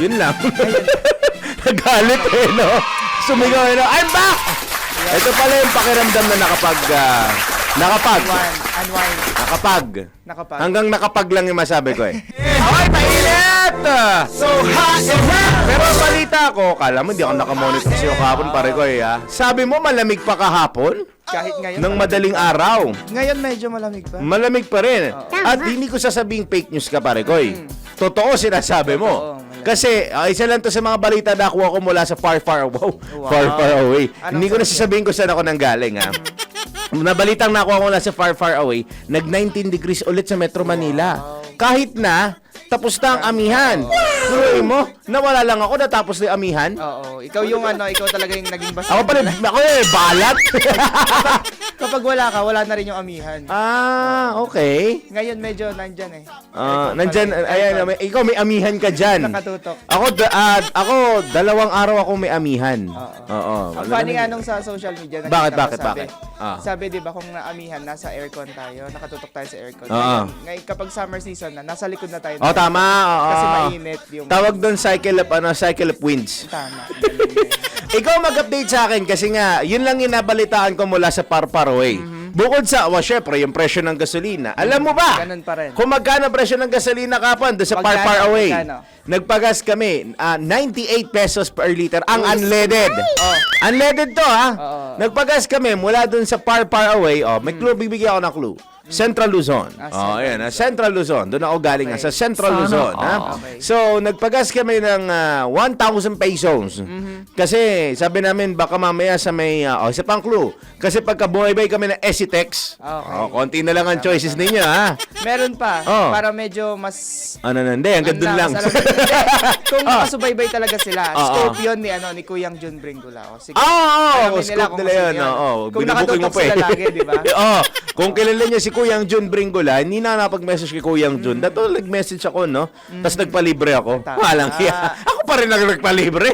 Yun lang. Nagalit eh, no? Sumigaw eh, no? I'm back! Ito pala yung pakiramdam na nakapag. Nakapag. Hanggang nakapag lang yung masabi ko eh. Okay, mainit! So hot and hot! Pero balita ko, kala mo hindi ako nakamonitor sa'yo kahapon, pare ko eh, ha? Sabi mo malamig pa kahapon? Kahit ngayon. Ng madaling araw. Ngayon medyo malamig pa. Malamig pa rin. At hindi ko sasabing fake news ka, pare ko eh. Totoo sinasabi mo. Kasi isa lang to sa mga balita na nakuha ko mula sa far away. Hindi ko na sasabihin kung saan ako nanggaling, ha? Nabalitang nakuha ko mula sa far away, nag 19 degrees ulit sa Metro Manila. Kahit na tapos na ang amihan. Suruin mo, nawala lang ako, natapos na yung amihan. Oo, ikaw yung ikaw talaga yung naging basta. Ako pala, ako eh, balat. Kapag wala ka, wala na rin yung amihan. Okay. Ngayon medyo nandyan eh. Nandyan, ayan, ikaw may amihan ka dyan. Nakatutok. Ako, 2 araw ako may amihan. Oo. Ang funny nga nung sa social media. Bakit? Sabi di ba kung naamihan, nasa aircon tayo, nakatutok tayo sa aircon. Ngayon, kapag summer season na, nasa likod na tayo. Tama. Kasi mainit yung... Tawag doon cycle of winds. Tama. Ikaw mag-update sa akin kasi nga, yun lang inabalitaan ko mula sa far away. Bukod sa, syempre, yung presyo ng gasolina. Alam mo ba? Ganun pa rin. Kung magkano presyo ng gasolina kapon doon sa far away. Nagpagas kami, 98 pesos per liter ang unleaded. Unleaded to, ha? Nagpagas kami mula doon sa far away. May clue, bibigyan ako ng clue. Central Luzon. Ayan, Central Luzon. Doon ako galing sa Central Luzon. Okay. So, nagpagas kami ng 1,000 pesos. Kasi, sabi namin, baka mamaya sa may, isa pang clue. Kasi pagka bumaybay kami ng Esitex, konti na lang ang choices ninyo, ha? Meron pa, para medyo mas... Hindi, hanggang doon lang. Kung masubaybay talaga sila, scope yun ni Kuyang Jun Bringulao. Scope nila yun. Kung nakatutok sila lagi, di ba? Kung kilala niya si Kuyang Jun Bringula, hindi na nakapag-message kay Kuyang Jun. Dato nag-message ako, no? Tapos nagpalibre ako. Walang hiya. Ako pa rin nagpalibre.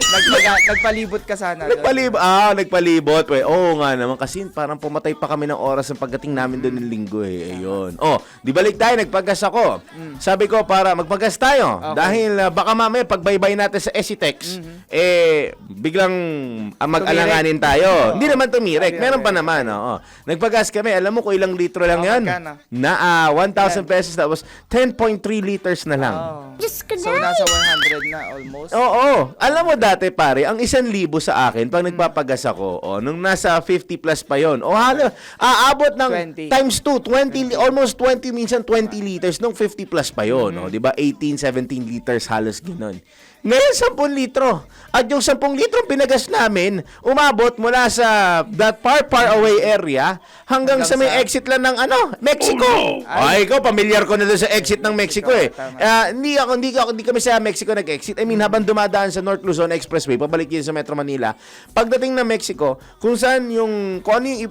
Nagpalibot ka sana. Nagpalibot. Oo nga naman. Kasi parang pumatay pa kami ng oras ng pagdating namin doon ng linggo eh. Ayun. Di balik tayo, nagpagas ako. Sabi ko para magpagas tayo. Dahil baka mamaya pagbaybay natin sa Esitex, biglang mag-alanganin tayo. Hindi naman tumirek. Meron pa naman. Nagpagas kami. Alam mo kung ilang litro lang yan? Na 1,000 pesos. Tapos 10.3 liters na lang. So nasa 100 na almost. Oo. Alam mo dati pare, ang 1,000 sa akin pag nagpapagas ako, nung nasa 50 plus pa yon. Aabot ng 20. times 2, 20, almost 20, minsan 20 liters nung 50 plus pa yon. 'Di ba? 18, 17 liters halos ganoon. Ngayon, 10 litro. At yung 10 litro pinagas namin, umabot mula sa that far away area hanggang sa may exit lang ng Mexico. Ikaw, pamilyar ko na doon sa exit ng Mexico eh. Hindi kami sa Mexico nag-exit. I mean, habang dumadaan sa North Luzon Expressway, pabalik yun sa Metro Manila, pagdating ng Mexico, kung ano yung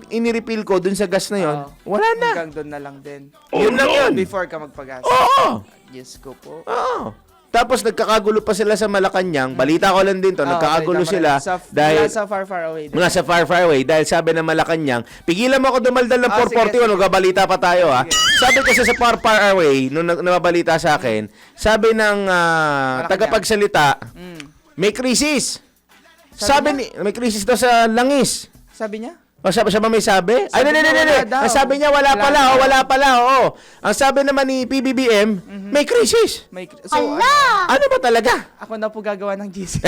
inirefill ko doon sa gas na yon, wala na. Hanggang doon na lang din. Yun lang yun. Before ka magpagas. Oo. Yes ko po. Oo. Tapos nagkakagulo pa sila sa Malacanang. Balita ko lang din to, nagkakagulo sila dahil mula sa far away. Mula sa far away dahil sabi ng Malacanang, pigilan mo ako dumaldal ng 441, magbabalita pa tayo ha. Sabi kasi sa far away nung nababalita sa akin, sabi ng tagapagsalita, may krisis. May krisis daw sa langis. Sabi niya? Siya ba may sabi? Ay, hindi. Ang sabi niya, wala pala. Ang sabi naman ni PBBM, may krisis. Ano ba talaga? Ako na po gagawa ng GC.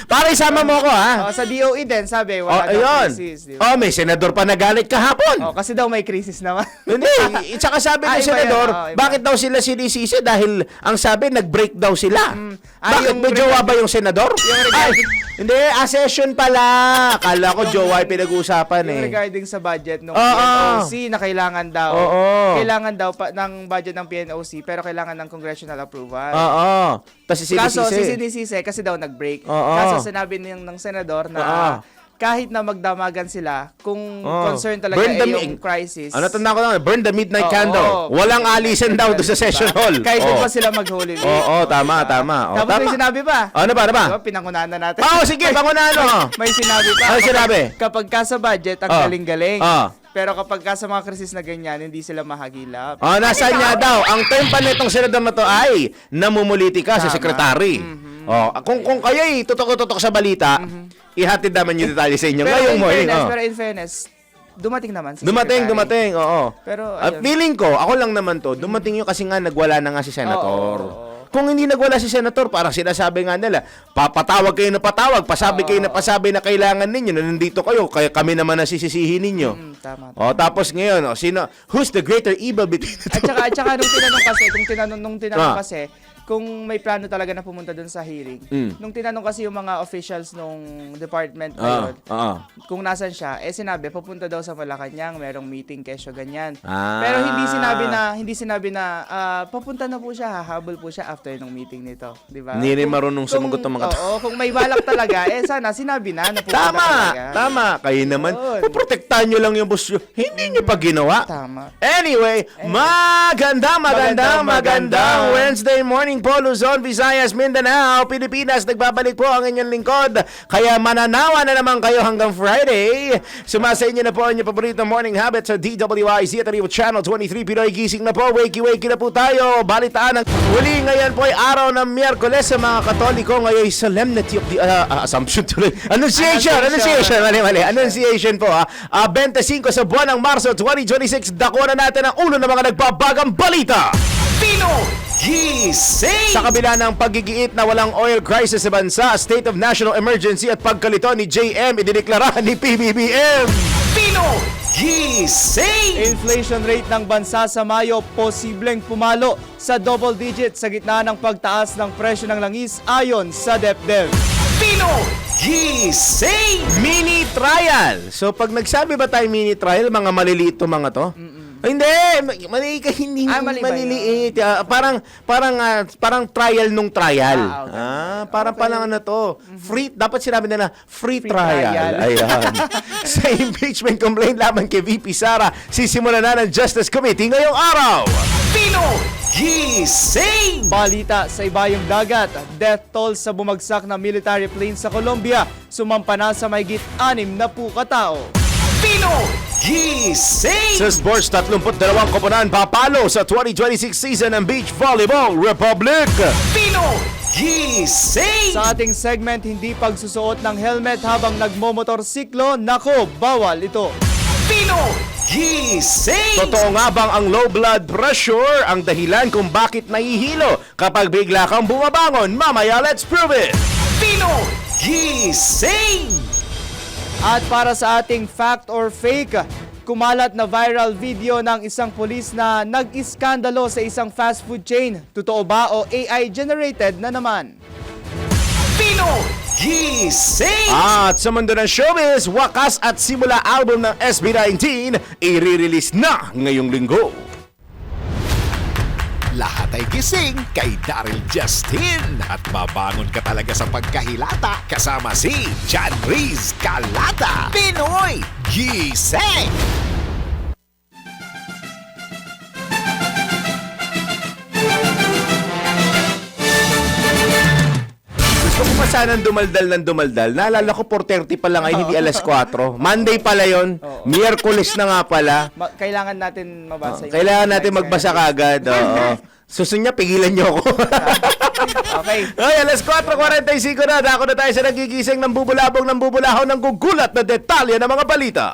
Para isama mo ko, ha? Sa DOE din, sabi, wala daw krisis. May senador pa nagalit kahapon. Kasi daw may krisis naman. Hindi. Tsaka sabi ng senador, bakit daw sila sinisisi? Dahil ang sabi, nag-break daw sila. Bakit? May jowa ba yung senador? Hindi, session pala. Akala ko jowa ay pinag-uusapan eh. Yung regarding sa budget ng PNOC na kailangan daw. Kailangan daw ng budget ng PNOC pero kailangan ng congressional approval. Tapos sinisisi. Kaso sinisisi kasi daw nag-break. Kaso sinabi ng senador na kahit na magdamagan sila, kung concern talaga Burn the yung crisis. Ano tanda ko na, burn the midnight Oo, candle. Walang alisin daw doon sa session hall. Kahit doon pa sila maghuli. Oo, tama. O, Tapos may tama. sinabi pa. Ano ba? Diba, pinangunahan na natin. Sige, pangunano. May sinabi pa. Ano sinabi? Kapag ka sa budget, ang galing-galing. Pero kapag ka sa mga krisis na ganyan, hindi sila mahagilap. Nasaan niya daw? Ang term pa nitong senador na to ay namumulitika sa sekretary. Kung kayo tutok-tutok sa balita, ihatid naman yung detalye sa inyo. Ngayong morning. Pero in fairness, dumating naman si Dumating, oo. Pero, At feeling ko, ako lang naman to, dumating yun kasi nga nagwala na nga si senator. Kung hindi nagwala si senator, parang sinasabi nga nila, papatawag kayo na patawag, pasabi kayo na pasabi na kailangan ninyo, na nandito kayo, kaya kami naman ang sisisihin ninyo. Tama. Tapos ngayon, who's the greater evil between the two? At saka nung tinanong kasi, kung may plano talaga na pumunta doon sa hearing, nung tinanong kasi yung mga officials nung department na yun, kung nasan siya, sinabi, pupunta daw sa Malacanang, merong meeting kesyo ganyan. Pero hindi sinabi na papunta na po siya, hahabol po siya after nung meeting nito, di ba? Hindi rin marunong sumagot ng mga Oo, kung may balak talaga, sana sinabi na pupunta talaga. Tama. Kayo naman, protektahan nyo lang yung boss nyo. Hindi nyo pa ginawa. Tama. Anyway, magandang Wednesday morning po, Luzon, Visayas, Mindanao, Pilipinas. Nagbabalik po ang inyong lingkod. Kaya mananawa na naman kayo hanggang Friday. Sumasa inyo na po ang inyong paboritong morning habit sa DWIZ at Channel 23. Pinoy gising na po. Wakey na po tayo. Balitaan ang huli ngayon po ay araw ng Miyerkules sa mga Katoliko. Ngayon ay Solemnity of the Assumption tuloy. Annunciation. Mali. Annunciation po. 25 sa buwan ng Marso 2026. Dako na natin ang ulo ng mga nagbabagang balita. Gising! Sa kabila ng paggigiit na walang oil crisis sa bansa, state of national emergency at pagkalito ni JM idineklara ni PBBM. Gising! Inflation rate ng bansa sa Mayo posibleng pumalo sa double digit sa gitna ng pagtaas ng presyo ng langis ayon sa DepEd. Gising! Mini trial. So pag nagsabi ba tayo mini trial, mga maliliit to mga to? Hindi, hindi mali ba maliliit. Parang trial nung trial. Okay. Parang palang ano to. Dapat sinabi nila free trial. trial. Ayan. Sa impeachment complaint laban kay VP Sara, sisimula na ng Justice Committee ngayong araw. Gising! Balita sa ibayong dagat, death toll sa bumagsak na military plane sa Colombia, sumampa na sa mahigit 6 na katao. Gising! Sa sports, 32 koponan papalo sa 2026 season ng Beach Volleyball Republic. Gising! Sa ating segment, hindi pagsusuot ng helmet habang nagmomotorsiklo, nako, bawal ito. Gising! Totoo nga bang ang low blood pressure ang dahilan kung bakit nahihilo kapag bigla kang bumabangon? Mamaya, let's prove it! Gising! At para sa ating fact or fake, kumalat na viral video ng isang pulis na nag-iskandalo sa isang fast food chain. Totoo ba o AI generated na naman? Gising! At sa mundo ng showbiz, wakas at simula album ng SB19, i-release na ngayong linggo. Lahat ay gising kay Daryl Justin at mabangon ka talaga sa pagkahilata kasama si John Riz Calata. Pinoy Gising! Gusto ko pa sanang dumaldal. Naalala ko 4:30 pa lang ay hindi alas 4. Monday pala yon. Miyerkules na nga pala. Kailangan natin mabasa yung Kailangan natin headlines magbasa ngayon. kagad. Oo. Susunod niya, pigilan niyo ako. Okay. Ay, alas 4:45 na. Dako na tayo sa nagigising ng bubulabong ng bubulahon ng gugulat na detalye ng mga balita.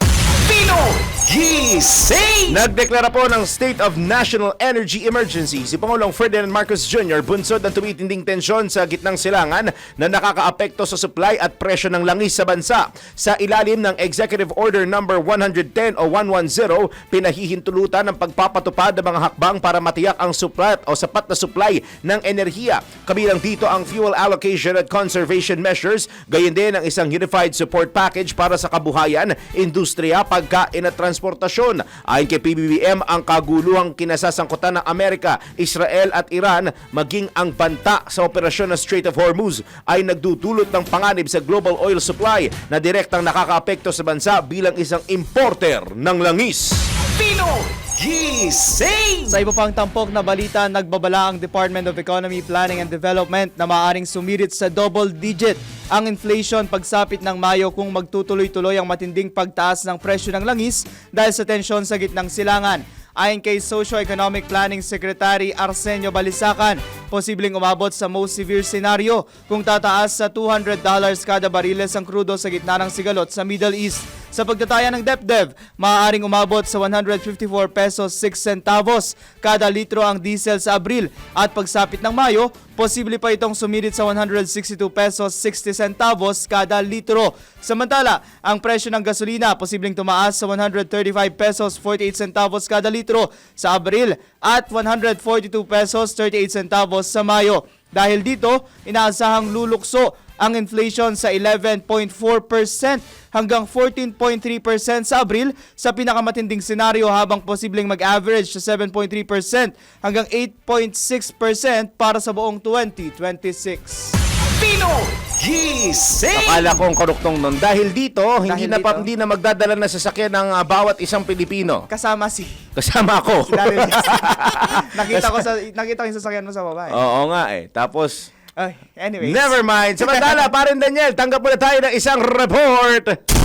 Gising! Nagdeklara po ng State of National Energy Emergency si Pangulong Ferdinand Marcos Jr. bunsod ng tumitinding tensyon sa gitnang silangan na nakakaapekto sa supply at presyo ng langis sa bansa. Sa ilalim ng Executive Order No. 110 o 110, pinahihintulutan ng pagpapatupad ng mga hakbang para matiyak ang sapat na supply ng enerhiya. Kabilang dito ang fuel allocation at conservation measures, gayon din ang isang unified support package para sa kabuhayan, industriya, pagkain at transportasyon transportasyon. Ayon kay PBBM, ang kaguluhang kinasasangkutan ng Amerika, Israel at Iran, maging ang banta sa operasyon ng Strait of Hormuz ay nagdudulot ng panganib sa global oil supply na direktang nakakaapekto sa bansa bilang isang importer ng langis. Pinoy Gising! Sa iba pang tampok na balita, nagbabala ang Department of Economy, Planning and Development na maaaring sumirit sa double digit ang inflation pagsapit ng Mayo kung magtutuloy-tuloy ang matinding pagtaas ng presyo ng langis dahil sa tensyon sa gitnang silangan. Ayon kay Socio-Economic Planning Secretary Arsenio Balisacan, posibleng umabot sa most severe scenario kung tataas sa $200 kada bariles ang krudo sa gitna ng sigalot sa Middle East. Sa pagtataya ng DepDev, maaaring umabot sa 154 pesos 6 centavos kada litro ang diesel sa Abril at pagsapit ng Mayo, posible pa itong sumirit sa 162 pesos 60 centavos kada litro. Samantala, ang presyo ng gasolina posibleng tumaas sa 135 pesos 48 centavos kada litro sa Abril at 142 pesos 38 centavos sa Mayo. Dahil dito, inaasahang lulukso ang inflation sa 11.4% hanggang 14.3% sa Abril sa pinakamatinding senaryo, habang posibleng mag-average sa 7.3% hanggang 8.6% para sa buong 2026. Pinoy Gising! Akala ko ang karuktong nun. Dahil dito, Dahil hindi na magdadala ng sasakyan ng bawat isang Pilipino. Kasama si Kasama ako. Daryl Justin. nakita ko yung sasakyan mo sa baba eh. Oo nga eh. Tapos, Anyways. never mind. Samantala, parin Daniel, tanggap muna tayo ng isang report.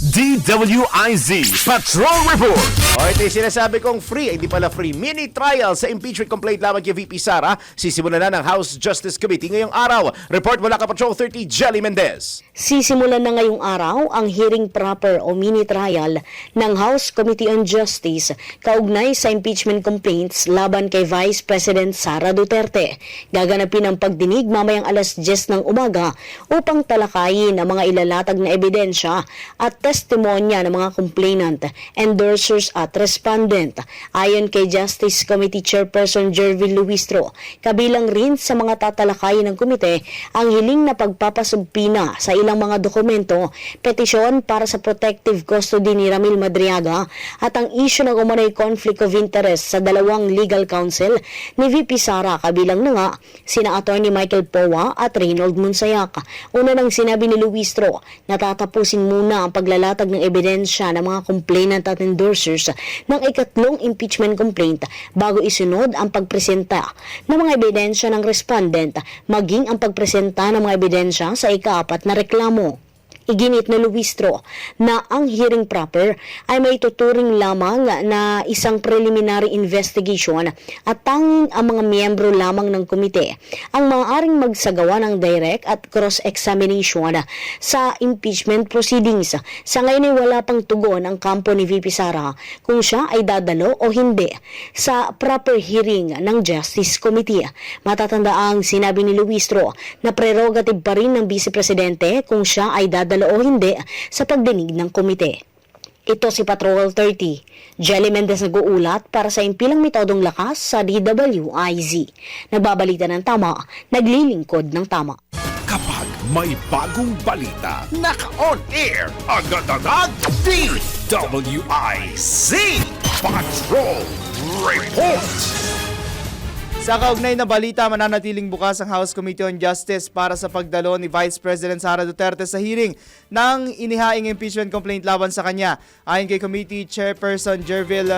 DWIZ Patrol Report. O ito yung sinasabi kong free, hindi pala free, mini trial sa impeachment complaint laban kay VP Sara. Sisimulan na ng House Justice Committee ngayong araw. Report mula ka Patrol 30, Jelly Mendez. Sisimulan na ngayong araw ang hearing proper o mini trial ng House Committee on Justice kaugnay sa impeachment complaints laban kay Vice President Sara Duterte. Gaganapin ang pagdinig mamayang alas 10 ng umaga upang talakayin ang mga ilalatag na ebidensya at testimonya ng mga complainant, endorsers at respondent. Ayon kay Justice Committee Chairperson Jervin Luistro, kabilang rin sa mga tatalakayin ng komite ang hiling na pagpapasubpina sa ilang mga dokumento, petisyon para sa protective custody ni Ramil Madriaga at ang issue ng umano'y conflict of interest sa dalawang legal counsel ni VP Sara, kabilang na nga sina Attorney Michael Powa at Reynold Monsayak. Una nang sinabi ni Luistro na tatapusin muna ang paglalatag ng ebidensya ng mga complainant at endorsers ng ikatlong impeachment complaint bago isunod ang pagpresenta ng mga ebidensya ng respondent maging ang pagpresenta ng mga ebidensya sa ikaapat na reklamo. Iginit na Luistro na ang hearing proper ay may tuturing lamang na isang preliminary investigation at tanging ang mga miyembro lamang ng komite ang maaaring magsagawa ng direct at cross-examination sa impeachment proceedings. Sa ngayon ay wala pang tugon ang kampo ni VP Sara kung siya ay dadalo o hindi sa proper hearing ng Justice Committee. Matatandaang sinabi ni Luistro na prerogative pa rin ng Vice Presidente kung siya ay dadalo o hindi sa pagdinig ng komite. Ito si Patrol 30. Jelly Mendez nag-uulat para sa impilang metodong lakas sa DWIZ. Nagbabalita ng tama, naglilingkod ng tama. Kapag may bagong balita, naka-on air, agad-agad, DWIZ Patrol Report. Sa kaugnay na balita, mananatiling bukas ang House Committee on Justice para sa pagdalo ni Vice President Sara Duterte sa hearing ng inihaing impeachment complaint laban sa kanya. Ayon kay Committee Chairperson Jervil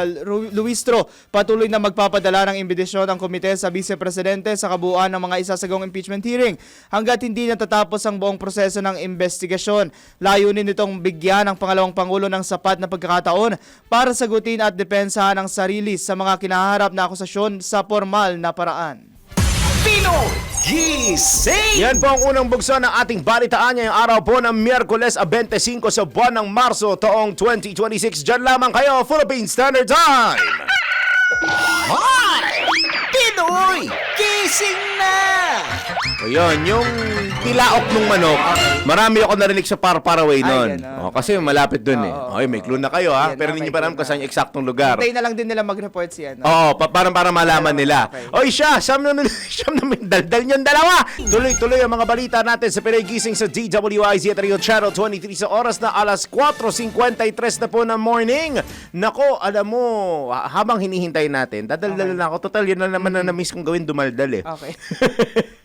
Luistro, patuloy na magpapadala ng imbidisyon ang komite sa Vice Presidente sa kabuuan ng mga isasagawang impeachment hearing hanggat hindi natatapos ang buong proseso ng investigasyon. Layunin nitong bigyan ang pangalawang Pangulo ng sapat na pagkakataon para sagutin at depensahan ang sarili sa mga kinaharap na akusasyon sa formal na paraan. Pinoy Gising! Yan po ang unang bugso ng ating balitaan ngayong araw po ng Miyerkules 25 sa buwan ng Marso taong 2026. Diyan lamang kayo, Philippine Standard Time! Hi! Pinoy Gising na! O yun, yung tilaok ng manok, marami ako narinig sa Parparaway Ay, nun. ganun. Kasi malapit dun eh. Oo, Okay, may clue na kayo ha. Yan Pero na, hindi may pa alam clue kung na. saan yung eksaktong lugar. Hintayin na lang din nila mag-report si ano. Oo, para malaman nila. Okay. Oy siya, siyam na daldal niyong dalawa. Tuloy-tuloy ang mga balita natin sa Pinoy Gising sa DWIZ at Rio Channel 23 sa oras na alas 4:53 na po ng morning. Nako, alam mo, habang hinihintay natin, dadaldal na ako. Total, yun na naman na na-miss kong gawin, dumaldal eh. Okay.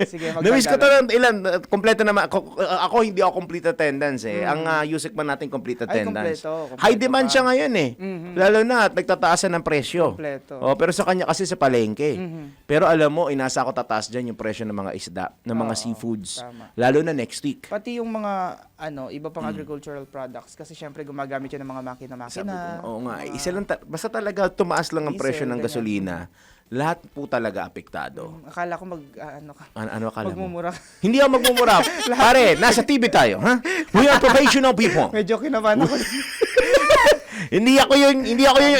Sige, Na-miss ko magdadala. to ilan, kompleto naman. Ako hindi ako complete attendance eh. Ang Yusek man natin complete Ay, attendance. kompleto High demand pa. siya ngayon eh. Lalo na at nagtataasan ng presyo. Kompleto. Oh, pero sa kanya kasi sa palengke. Pero alam mo, inasa ko tataas dyan yung presyo ng mga isda, ng mga seafoods. tama. Lalo na next week. Pati yung mga iba pang agricultural products kasi syempre gumagamit yun ng mga Sabi makina-makina. ko, oo nga, isa lang basta talaga tumaas lang ang Diesel, presyo ng ganyan. gasolina, lahat po talaga apektado. Akala ko ano ka. Ano akala mo? Magmumura. Hindi ako magmumura. Pare, nasa TV tayo, ha? We are professional people. Medyo kinabahan ako. Hindi ako yung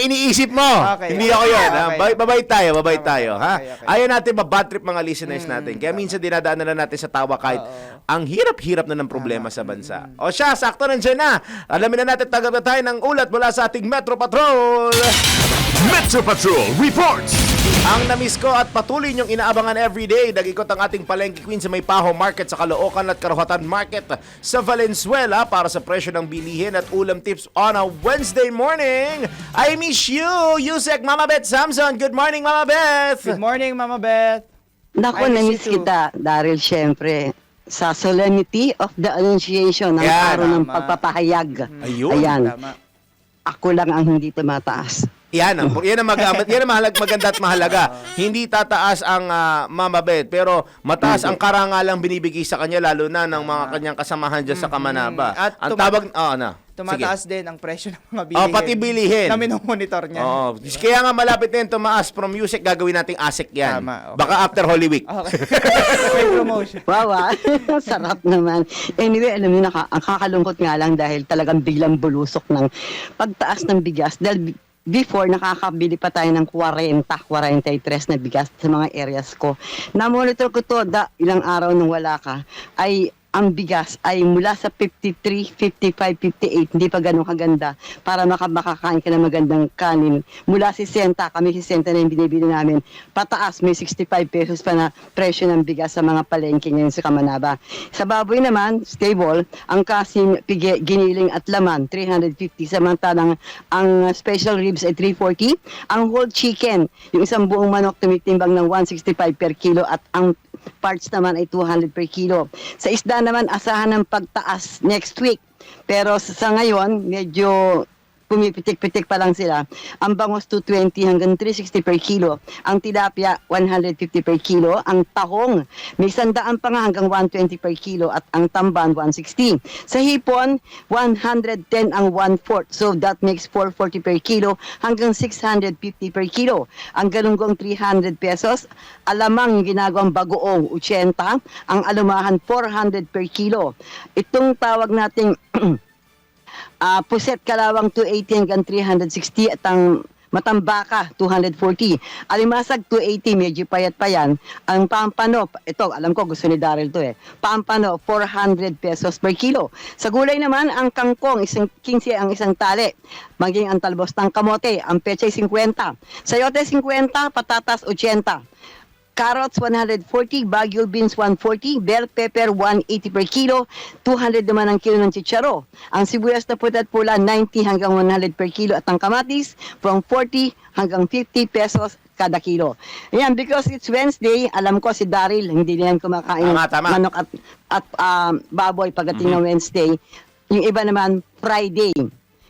iniisip mo. Okay, Hindi okay, ako yun. okay. Ha? Babay tayo, Tama, tayo, ha? okay. Ayaw natin ma-bad trip mga listeners natin. Kaya minsan dinadaan na lang natin sa tawa kahit ang hirap-hirap na ng problema sa bansa. O siya, sakto nandiyan na. Alamin na natin tagad na tayo ng ulat mula sa ating Metro Patrol. Metro Patrol reports. Ang namiss ko at patuloy niyong inaabangan everyday, nag-ikot ang ating palengke queen sa Maypaho Market sa Caloocan at Karuhatan Market sa Valenzuela para sa presyo ng bilihin at ulam tips on a Wednesday morning. I miss you, Yusek Mama Beth Samson. Good morning, Mama Beth. Good morning, Mama Beth. Naku, I miss na-miss you too. kita, Daryl, syempre. Sa Solemnity of the Annunciation, ang Yan, araw ng tama. pagpapahayag. Ayun. Ayan, Tama. ako lang ang hindi tumataas. Yan ang maganda at mahalaga. Hindi tataas ang Mama Beth, pero mataas ang karangalang binibigay sa kanya lalo na ng mga kanyang kasamahan dyan sa Kamanaba. At Ang tawag, Tumataas din ang presyo ng mga bilihin. Oh, pati bilihin. Na minomonitor niya. Oo. Kaya nga malapit na yun tumaas. From music, gagawin nating ASIC yan. Tama, okay. Baka after Holy Week. Okay. May promotion. Wow, sarap naman. Anyway, alam niyo, ang kakalungkot nga lang dahil talagang biglang bulusok ng pagtaas ng bigas. Dahil before, nakakabili pa tayo ng 43 na bigas sa mga areas ko. Na-monitor ko to, ilang araw nung wala ka, ay ang bigas ay mula sa 53, 55, 58, hindi pa ganun kaganda para makakain ka ng magandang kanin. Mula 60, kami 60 na yung binibili namin, pataas, may 65 pesos pa na presyo ng bigas sa mga palengke ngayon sa Kamanaba. Sa baboy naman, stable, ang kasim, giniling at laman, 350, samantalang ang special ribs ay 340, ang whole chicken, yung isang buong manok tumitimbang ng 165 per kilo at ang parts naman ay 200 per kilo. Sa isda naman, asahan ng pagtaas next week. Pero sa ngayon, medyo pumipitik-pitik pa lang sila. Ang bangus 220 hanggang 360 per kilo. Ang tilapia 150 per kilo. Ang tahong may 100 pa nga hanggang 120 per kilo at ang tamban 160. Sa hipon 110 ang 1/4. So that makes 440 per kilo hanggang 650 per kilo. Ang galunggong 300 pesos. Alamang yung ginagawang bagoong 80. Ang alumahan 400 per kilo. Itong tawag nating puset kalawang 280 hanggang 360 at ang matambaka 240. Alimasag 280, medyo payat pa yan. Ang pampano, ito alam ko gusto ni Daryl to pampano 400 pesos per kilo. Sa gulay naman, ang kangkong 15 ang isang tali. Maging ang talbos ng kamote, ang pechay 50. Sayote 50, patatas 80. Carrots 140, Baguio beans 140, bell pepper 180 per kilo, 200 naman ang kilo ng chicharo. Ang sibuyas na puti at pula 90 hanggang 100 per kilo at ang kamatis from 40 hanggang 50 pesos kada kilo. Ayan, because it's Wednesday, alam ko si Daryl, hindi niyan kumakain Tama. manok at baboy pagdating ng Wednesday. Yung iba naman, Friday.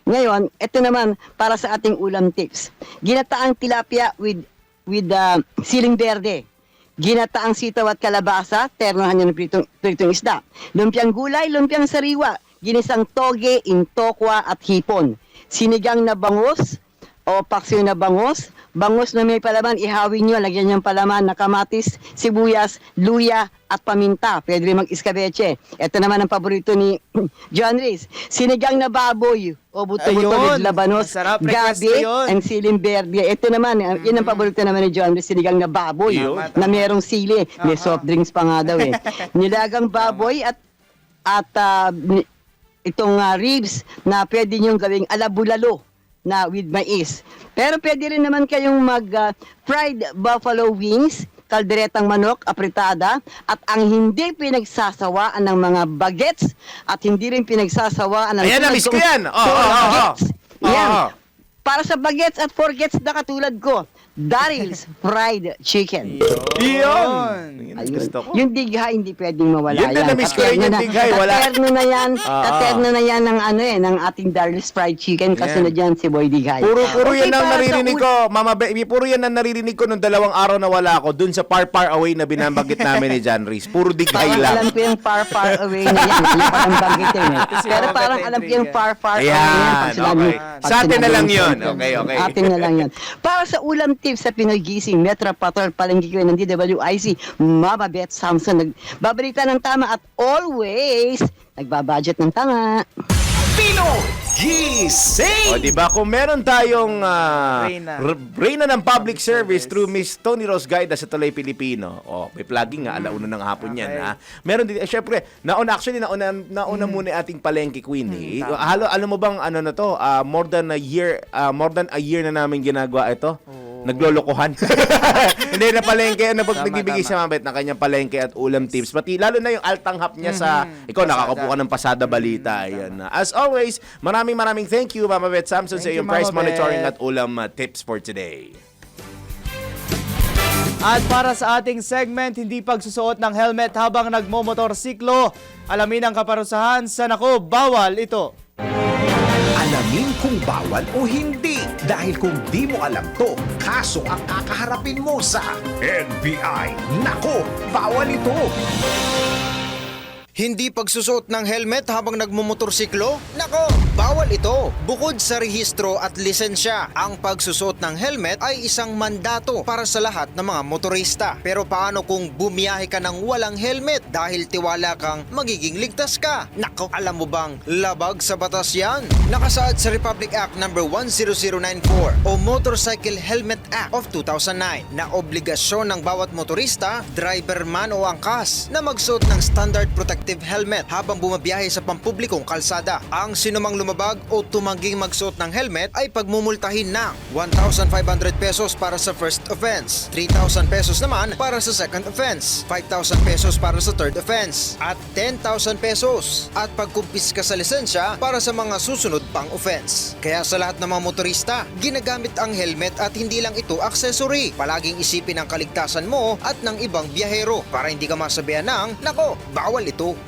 Ngayon, ito naman para sa ating ulam tips. Ginataang tilapia with siling berde. Ginataang sitaw at kalabasa, ternohan niya ng pritong isda. Lumpiang gulay, lumpiang sariwa, ginisang toge, intokwa at hipon. Sinigang na bangus, o paksiw na bangus. Bangus na may palaman, ihawin nyo, lagyan nyo ng palaman na kamatis, sibuyas, luya, at paminta. Pwede rin mag-iskabeche. Ito naman ang paborito ni John Reese. Sinigang na baboy o buto-buto Ayun, with labanos, masarap. Request gabi, ko yun. and siling verde. Ito naman, yun ang paborito naman ni John Reese, sinigang na baboy Yun. na merong sili. May soft drinks pa nga daw eh. Nilagang baboy at itong ribs na pwede nyong gawing alabulalo na with mais. Pero pwede rin naman kayong fried buffalo wings, kalderetang manok, apritada, at ang hindi pinagsasawaan ng mga bagets at hindi rin pinagsasawaan ng Ayan, tulad na-miss ko kong yan. forgets. Yan. Oo. Para sa bagets at forgets na katulad ko, Daryl's Fried Chicken. Yun! Ayun. Gusto ko. Yung dighay hindi pwedeng mawala Yun din, na-miss ko yun, yung dighay, wala. Katerno na yan, Oo. katerno na yan ng ng ating Daryl's Fried Chicken kasi Yan. na dyan si Boy Dighay. Puro Okay, yan ang para sa naririnig ko, Mama Be, puro yan ang naririnig ko nung 2 araw na wala ako dun sa far away na binabanggit namin ni John Reese. Puro dighay Parang alam lang. ko yung far away na yan. Hindi ko parang banggitin eh. Kasi Pero ako parang alam ko yung far away na yan. Ayan, Pag sinabi- okay. pag Sa atin na sinabi lang yung yun. chicken. Okay. Atin na lang yun. Para sa ulam tips sa Pinoy Gising, Metro Patrol, palengke ko ng DWIC, Mama Beth Samson, nagbabalita ng tama at always nagbabudget ng tama. Pinoy Gising! O, di ba? Kung meron tayong Reyna. Reyna ng public service through Miss Tony Rose Gaida sa Tuloy Pilipino. O, may plugging nga, alauna ng hapon yan. Okay. Ha? Meron din, syempre, nauna muna yung ating palengke queen. Eh. tama. Alam mo bang ano na to, more than a year na namin ginagawa ito. Naglolokohan. Hindi na palengke, nagbibigay tama. sa Mabet ng kanyang palengke at ulam tips. Pati lalo na yung altanghap niya sa, ikaw nakakapo ka ng pasada balita. Ayan. As always, maraming thank you, Mama Beth Samson, sa Thank you, iyong price Mama monitoring Bet. at ulam tips for today. At para sa ating segment, hindi pagsusuot ng helmet habang nagmomotorsiklo. Alamin ang kaparusahan sa Nako, Bawal Ito. Alamin kung bawal o hindi. Dahil kung di mo alam to, kaso ang kakaharapin mo sa NBI. Nako, bawal ito! Hindi pagsusuot ng helmet habang nagmumotorsiklo? Nako, bawal ito. Bukod sa rehistro at lisensya, ang pagsusuot ng helmet ay isang mandato para sa lahat ng mga motorista. Pero paano kung bumiyahe ka ng walang helmet dahil tiwala kang magiging ligtas ka? Nako, alam mo bang labag sa batas yan? Nakasaad sa Republic Act No. 10094 o Motorcycle Helmet Act of 2009 na obligasyon ng bawat motorista, driver man o angkas na magsuot ng standard protective helmet habang bumabiyahe sa pampublikong kalsada. Ang sinumang lumabag o tumangging magsuot ng helmet ay pagmumultahin ng 1,500 pesos para sa first offense, 3,000 pesos naman para sa second offense, 5,000 pesos para sa third offense, at 10,000 pesos at pagkumpiska sa lisensya para sa mga susunod pang offense. Kaya sa lahat ng mga motorista, ginagamit ang helmet at hindi lang ito accessory. Palaging isipin ang kaligtasan mo at ng ibang biyahero para hindi ka masabihan ng, nako, bawal ito.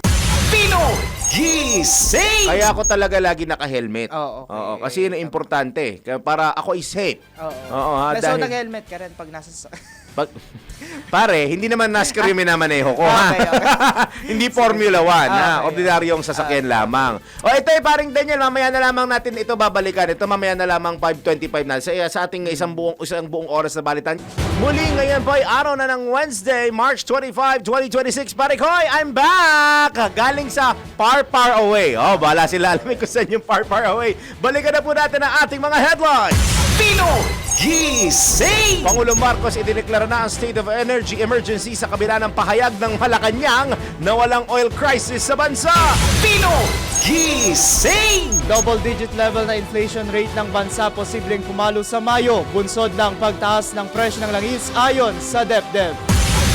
Pinoy Gising! Kaya ako talaga lagi naka-helmet. Oo, okay. Oo, kasi yun ang importante. Kaya para ako is safe. Oo. Oo, ha, So, dahil- nag-helmet ka rin pag nasa... Pare, hindi naman NASCAR yung minamaneho ko, ha? Okay, okay. Hindi Formula 1, ha? Okay. Ordinaryong sasakyan lamang. O, ito paring Daniel, mamaya na lamang natin ito babalikan. Ito mamaya na lamang 5:25 na. Sa ating isang buong oras na balitan. Muli ngayon po ay araw na ng Wednesday, March 25, 2026. Pare Koy, I'm back! Galing sa far away. Oh, bahala sila. Alam ko saan yung far away. Balikan na po natin ang ating mga headlines. Pinoy Gising! Pangulong Marcos idineklara na ang state of energy emergency sa kabila ng pahayag ng Malacanang na walang oil crisis sa bansa. Pinoy Gising! Double-digit level na inflation rate ng bansa posibleng pumalo sa Mayo, bunsod ng pagtaas ng presyo ng langis ayon sa DepEd.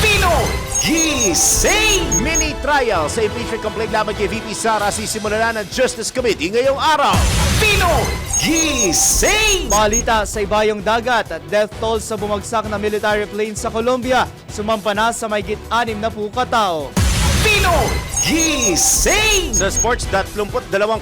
Pinoy Gising! Mini trial sa impeachment complaint laban kay VP Sara sisimula na ng Justice Committee ngayong araw. Pinoy Gising! Balita sa ibayong dagat at death toll sa bumagsak na military plane sa Colombia, sumampa na sa mahigit 60 katao. Pinoy Gising! Sa sports, 32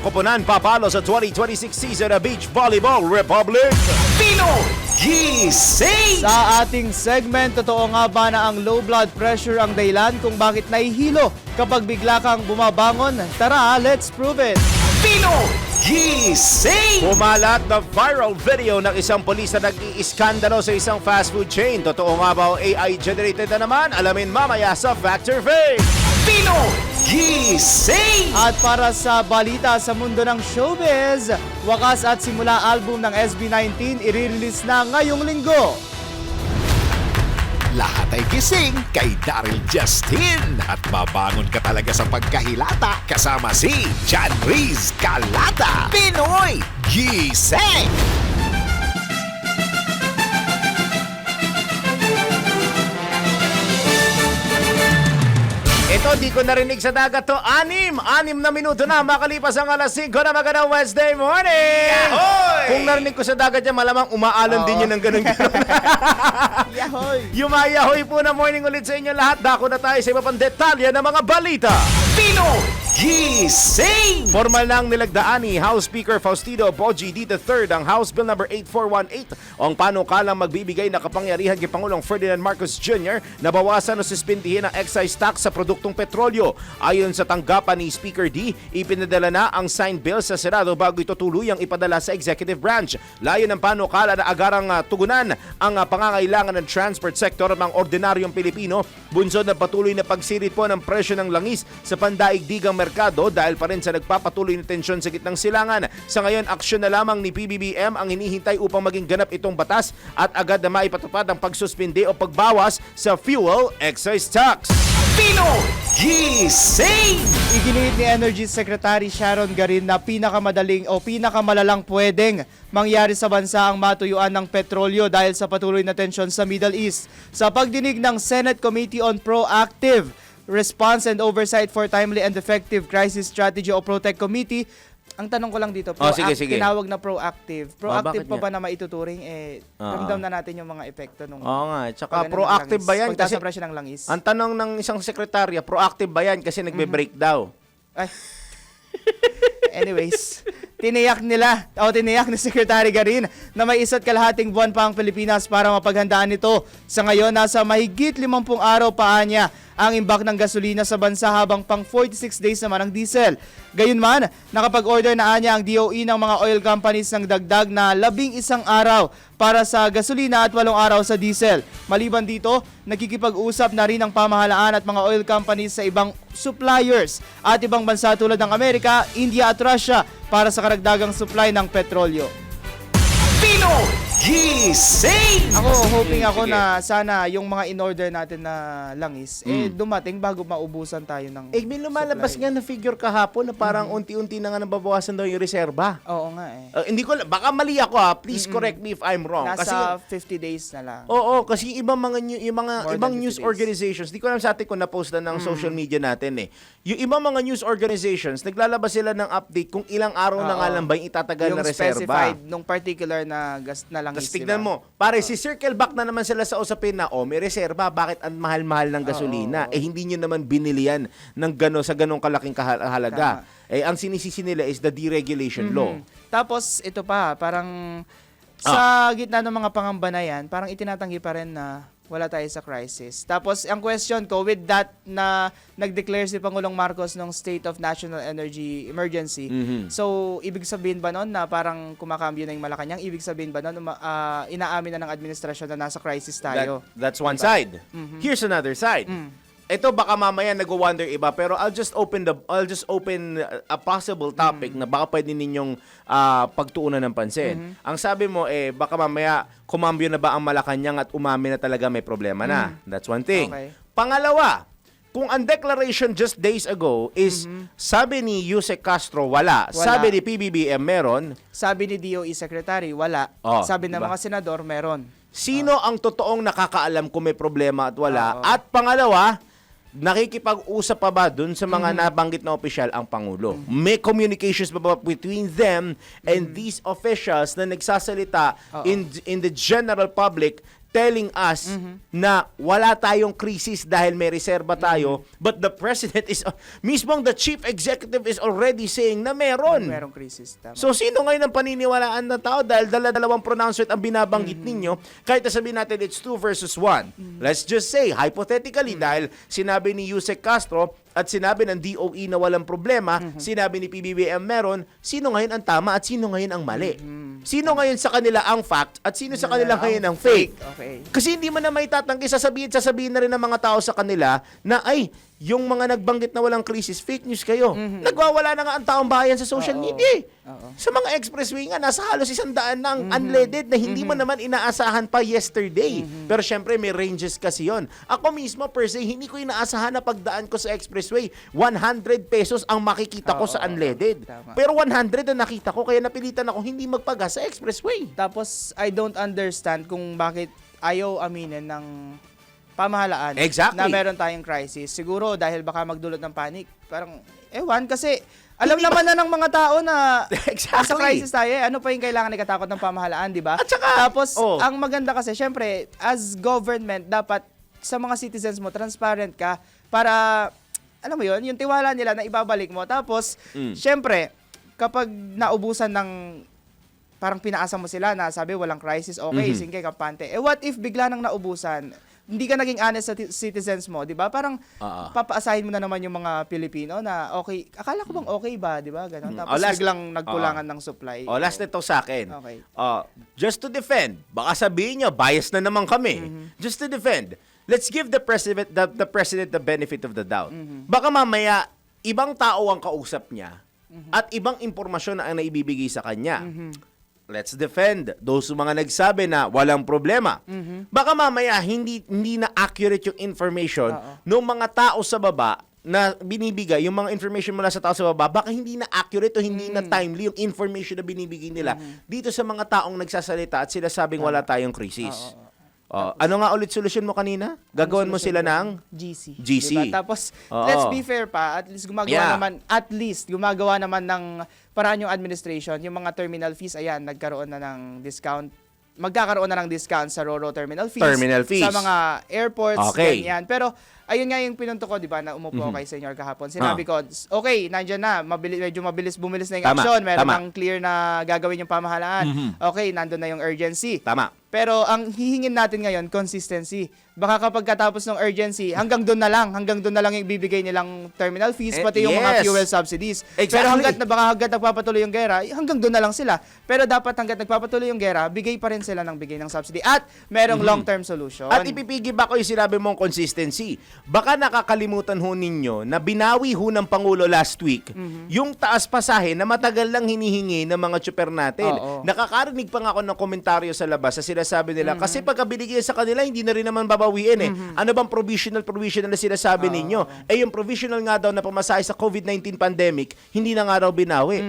koponan papalo sa 2026 season ng Beach Volleyball Republic. Pinoy Gising! Sa ating segment, totoo nga ba na ang low blood pressure ang dahilan kung bakit nahihilo kapag bigla kang bumabangon? Tara, let's prove it! Pinoy Gising! Kumalat na viral video ng isang pulis na nag-iiskandalo sa isang fast food chain. Totoo nga ba o AI generated na naman? Alamin mamaya sa Factor Fake. Pinoy Gising! At para sa balita sa mundo ng showbiz, wakas at simula album ng SB19 i-release na ngayong linggo. Lahat ay gising kay Daryl Justin at mabangon ka talaga sa pagkahilata kasama si John Riz Calata. Pinoy Gising! Ito, di ko narinig sa dagat to. 6 na minuto na makalipas ang alas 5 na magandang Wednesday morning! Yahoy! Kung narinig ko sa dagat yan, malamang umaalon din yun ng ganun-ganun. Yahoy! Yumayahoy po na morning ulit sa inyo lahat. Dako na tayo sa iba pang detalye ng mga balita. Pinoy Gising! Formal nang nilagdaan ni House Speaker Faustino Boji III ang House Bill No. 8418 o ang panukalang magbibigay na kapangyarihan kay Pangulong Ferdinand Marcos Jr. na bawasan o suspindihin ang excise tax sa produktong petrolyo. Ayon sa tanggapan ni Speaker D, ipinadala na ang signed bill sa Senado bago ito tuluyang ipadala sa executive branch. Layo ng panukala na agarang tugunan ang pangangailangan ng transport sector at mga ordinaryong Pilipino, bunsod na patuloy na pagsirit po ng presyo ng langis sa pandaigdigang merkado dahil pa rin sa nagpapatuloy na tensyon sa gitnang silangan. Sa ngayon, aksyon na lamang ni PBBM ang hinihintay upang maging ganap itong batas at agad na maipatupad ang pagsuspindi o pagbawas sa fuel excise tax. Pinoy Gising! Iginiit ni Energy Secretary Sharon Garin na pinakamadaling o pinakamalalang pwedeng mangyari sa bansa ang matuyuan ng petrolyo dahil sa patuloy na tensyon sa Middle East. Sa pagdinig ng Senate Committee on Proactive Response and Oversight for Timely and Effective Crisis Strategy o PROTEC Committee, ang tanong ko lang dito, Sige. tinawag na proactive. Proactive bakit pa ba na maituturing? Ramdam na natin yung mga epekto nung Oo nga, tsaka proactive ba yan? Pagtaas Kasi ng presyo ng langis. ang tanong ng isang sekretarya, proactive ba yan? Kasi nagbe-break daw. Ay. Anyways, tiniyak ni Secretary Garin na may 1.5 buwan pa ang Pilipinas para mapaghandaan ito. Sa ngayon, nasa mahigit 50 araw pa niya ang imbak ng gasolina sa bansa habang pang 46 days naman ang diesel. Gayunman, nakapag-order na niya ang DOE ng mga oil companies ng dagdag na 11 araw para sa gasolina at 8 araw sa diesel. Maliban dito, nakikipag-usap na rin ang pamahalaan at mga oil companies sa ibang suppliers at ibang bansa tulad ng Amerika, India at Russia para sa karagdagang supply ng petrolyo. Pinoy Gising! Ako, hoping ako na sana yung mga in-order natin na langis, dumating bago maubusan tayo ng May lumalabas supply. nga na figure kahapon na parang unti-unti na nga nababawasan daw yung reserba. Oo nga eh. Hindi ko, baka mali ako Please correct me if I'm wrong. Nasa Kasi 50 days na lang. Oo, kasi yung ibang mga More ibang than 50 news days. organizations, di ko alam sa atin kung na-post na ng social media natin Yung ibang mga news organizations, naglalabas sila ng update kung ilang araw na nga lang ba yung itatagal Yung na reserba. specified nung particular na gas na langis. Tapos tignan mo, pare, si circle back na naman sila sa usapin na, may reserva, bakit ang mahal-mahal ng gasolina? Hindi nyo naman binili yan ng sa ganong kalaking halaga. Ang sinisisi nila is the deregulation law. Tapos ito pa, parang sa gitna ng mga pangamba na yan, parang itinatanggi pa rin na wala tayo sa crisis. Tapos ang question ko, with that na nag-declare si Pangulong Marcos ng State of National Energy Emergency, so ibig sabihin ba nun na parang kumakambyo na yung Malacanang? Ibig sabihin ba nun inaamin na ng administrasyon na nasa crisis tayo? That's one side. Here's another side. Ito baka mamaya nag-wonder iba, pero I'll just open a possible topic na baka pwede ninyong pagtuunan ng pansin. Ang sabi mo baka mamaya kumambyo na ba ang Malacanang at umamin na talaga may problema na. That's one thing. Okay. Pangalawa, kung ang declaration just days ago is sabi ni Yusek Castro wala, sabi ni PBBM meron, Sabi ni DOE Secretary, wala. Sabi ng diba? mga senador, meron. Sino ang totoong nakakaalam kung may problema at wala? At pangalawa, nakikipag-usap pa ba dun sa mga nabanggit na opisyal ang Pangulo? May communications pa ba between them and these officials na nagsasalita in the general public telling us na wala tayong krisis dahil may reserba tayo, but the president is, mismong the chief executive is already saying na meron. Merong crisis. Tama. So, sino ngayon ang paniniwalaan ng tao dahil dalawang pronouncement ang binabanggit ninyo, kahit na sabihin natin it's 2 versus 1. Let's just say, hypothetically, dahil sinabi ni Yusek Castro at sinabi ng DOE na walang problema, sinabi ni PBBM meron, sino ngayon ang tama at sino ngayon ang mali? Sino ngayon sa kanila ang fact at sino sa kanila ngayon ang fake? Okay. Kasi hindi mo na may tatanggi, sasabihin na rin ng mga tao sa kanila na ay, yung mga nagbanggit na walang krisis, fake news kayo. Nagwawala na nga ang taong bayan sa social media. Sa mga expressway nga, nasa halos 100 ng unleaded na hindi mo naman inaasahan pa yesterday. Pero syempre, may ranges kasi yon. Ako mismo, per se, hindi ko inaasahan na pagdaan ko sa expressway, 100 pesos ang makikita ko sa unleaded. Tama. Pero 100 ang nakita ko, kaya napilitan ako hindi magpagas sa expressway. Tapos, I don't understand kung bakit ayaw aminin ng pamahalaan Exactly. na meron tayong crisis. Siguro dahil baka magdulot ng panic. Parang, ewan, kasi alam naman na ng mga tao na Exactly. nasa crisis tayo. Ano pa yung kailangan ikatakot ng pamahalaan, di ba? At saka, Tapos, oh. ang maganda kasi, syempre, as government, dapat sa mga citizens mo, transparent ka para, alam mo yun, yung tiwala nila na ibabalik mo. Tapos, syempre, kapag naubusan ng parang pinaasa mo sila na sabi walang crisis, okay, sige, kampante. What if bigla nang naubusan? Hindi ka naging honest sa citizens mo, 'di ba? Parang papaasahin mo na naman yung mga Pilipino na okay, akala ko bang okay ba, 'di ba? Ganun. Tapos biglang nagkulangan ng supply. Last nito sa akin. Okay. Just to defend, baka sabihin nyo, bias na naman kami. Just to defend, let's give the president the benefit of the doubt. Baka mamaya, ibang tao ang kausap niya at ibang impormasyon na ang naibibigay sa kanya. Let's defend those mga nagsabi na walang problema. Baka mamaya hindi na accurate yung information ng mga tao sa baba na binibigay, yung mga information mula sa tao sa baba, baka hindi na accurate o hindi na timely yung information na binibigay nila dito sa mga taong nagsasalita at sila sabing wala tayong krisis. Ano nga ulit solusyon mo kanina? Gagawin mo sila ng GC. GC. Diba? Tapos, Oo. let's be fair pa, at least gumagawa naman ng paraan yung administration, yung mga terminal fees, ayan, nagkaroon na ng discount. Magkakaroon na ng discount sa RoRo terminal fees. Terminal fees. Sa mga airports, Okay. ganyan. Pero, ayun nga yung pinunto ko, di ba, na umupo kay Senyor kahapon. Sinabi ko, okay, nandiyan na, medyo bumilis na yung Tama, action. Meron tama. ng clear na gagawin yung pamahalaan. Okay, nandun na yung urgency. Tama. Pero ang hihingin natin ngayon, consistency. Baka kapag katapos ng urgency, hanggang doon na lang yung ibibigay nilang terminal fees, pati yung mga yes. fuel subsidies. Exactly. Pero hanggat nagpapatuloy yung gera, hanggang doon na lang sila. Pero dapat hanggat nagpapatuloy yung gera, bigay pa rin sila ng bigay ng subsidy. At merong long-term solution. At ipipigil ba ko yung sinabi mong consistency? Baka nakakalimutan ho ninyo na binawi ho ng Pangulo last week yung taas pasahe na matagal lang hinihingi ng mga tsuper natin. Oo. Nakakarinig pa nga ako ng komentaryo sa labas sa sinasabi nila, kasi pagka binigay sa kanila, hindi na rin naman babawiin eh. Ano bang provisional na sinasabi ninyo? Eh yung provisional nga daw na pamasahe sa COVID-19 pandemic, hindi na nga daw binawi.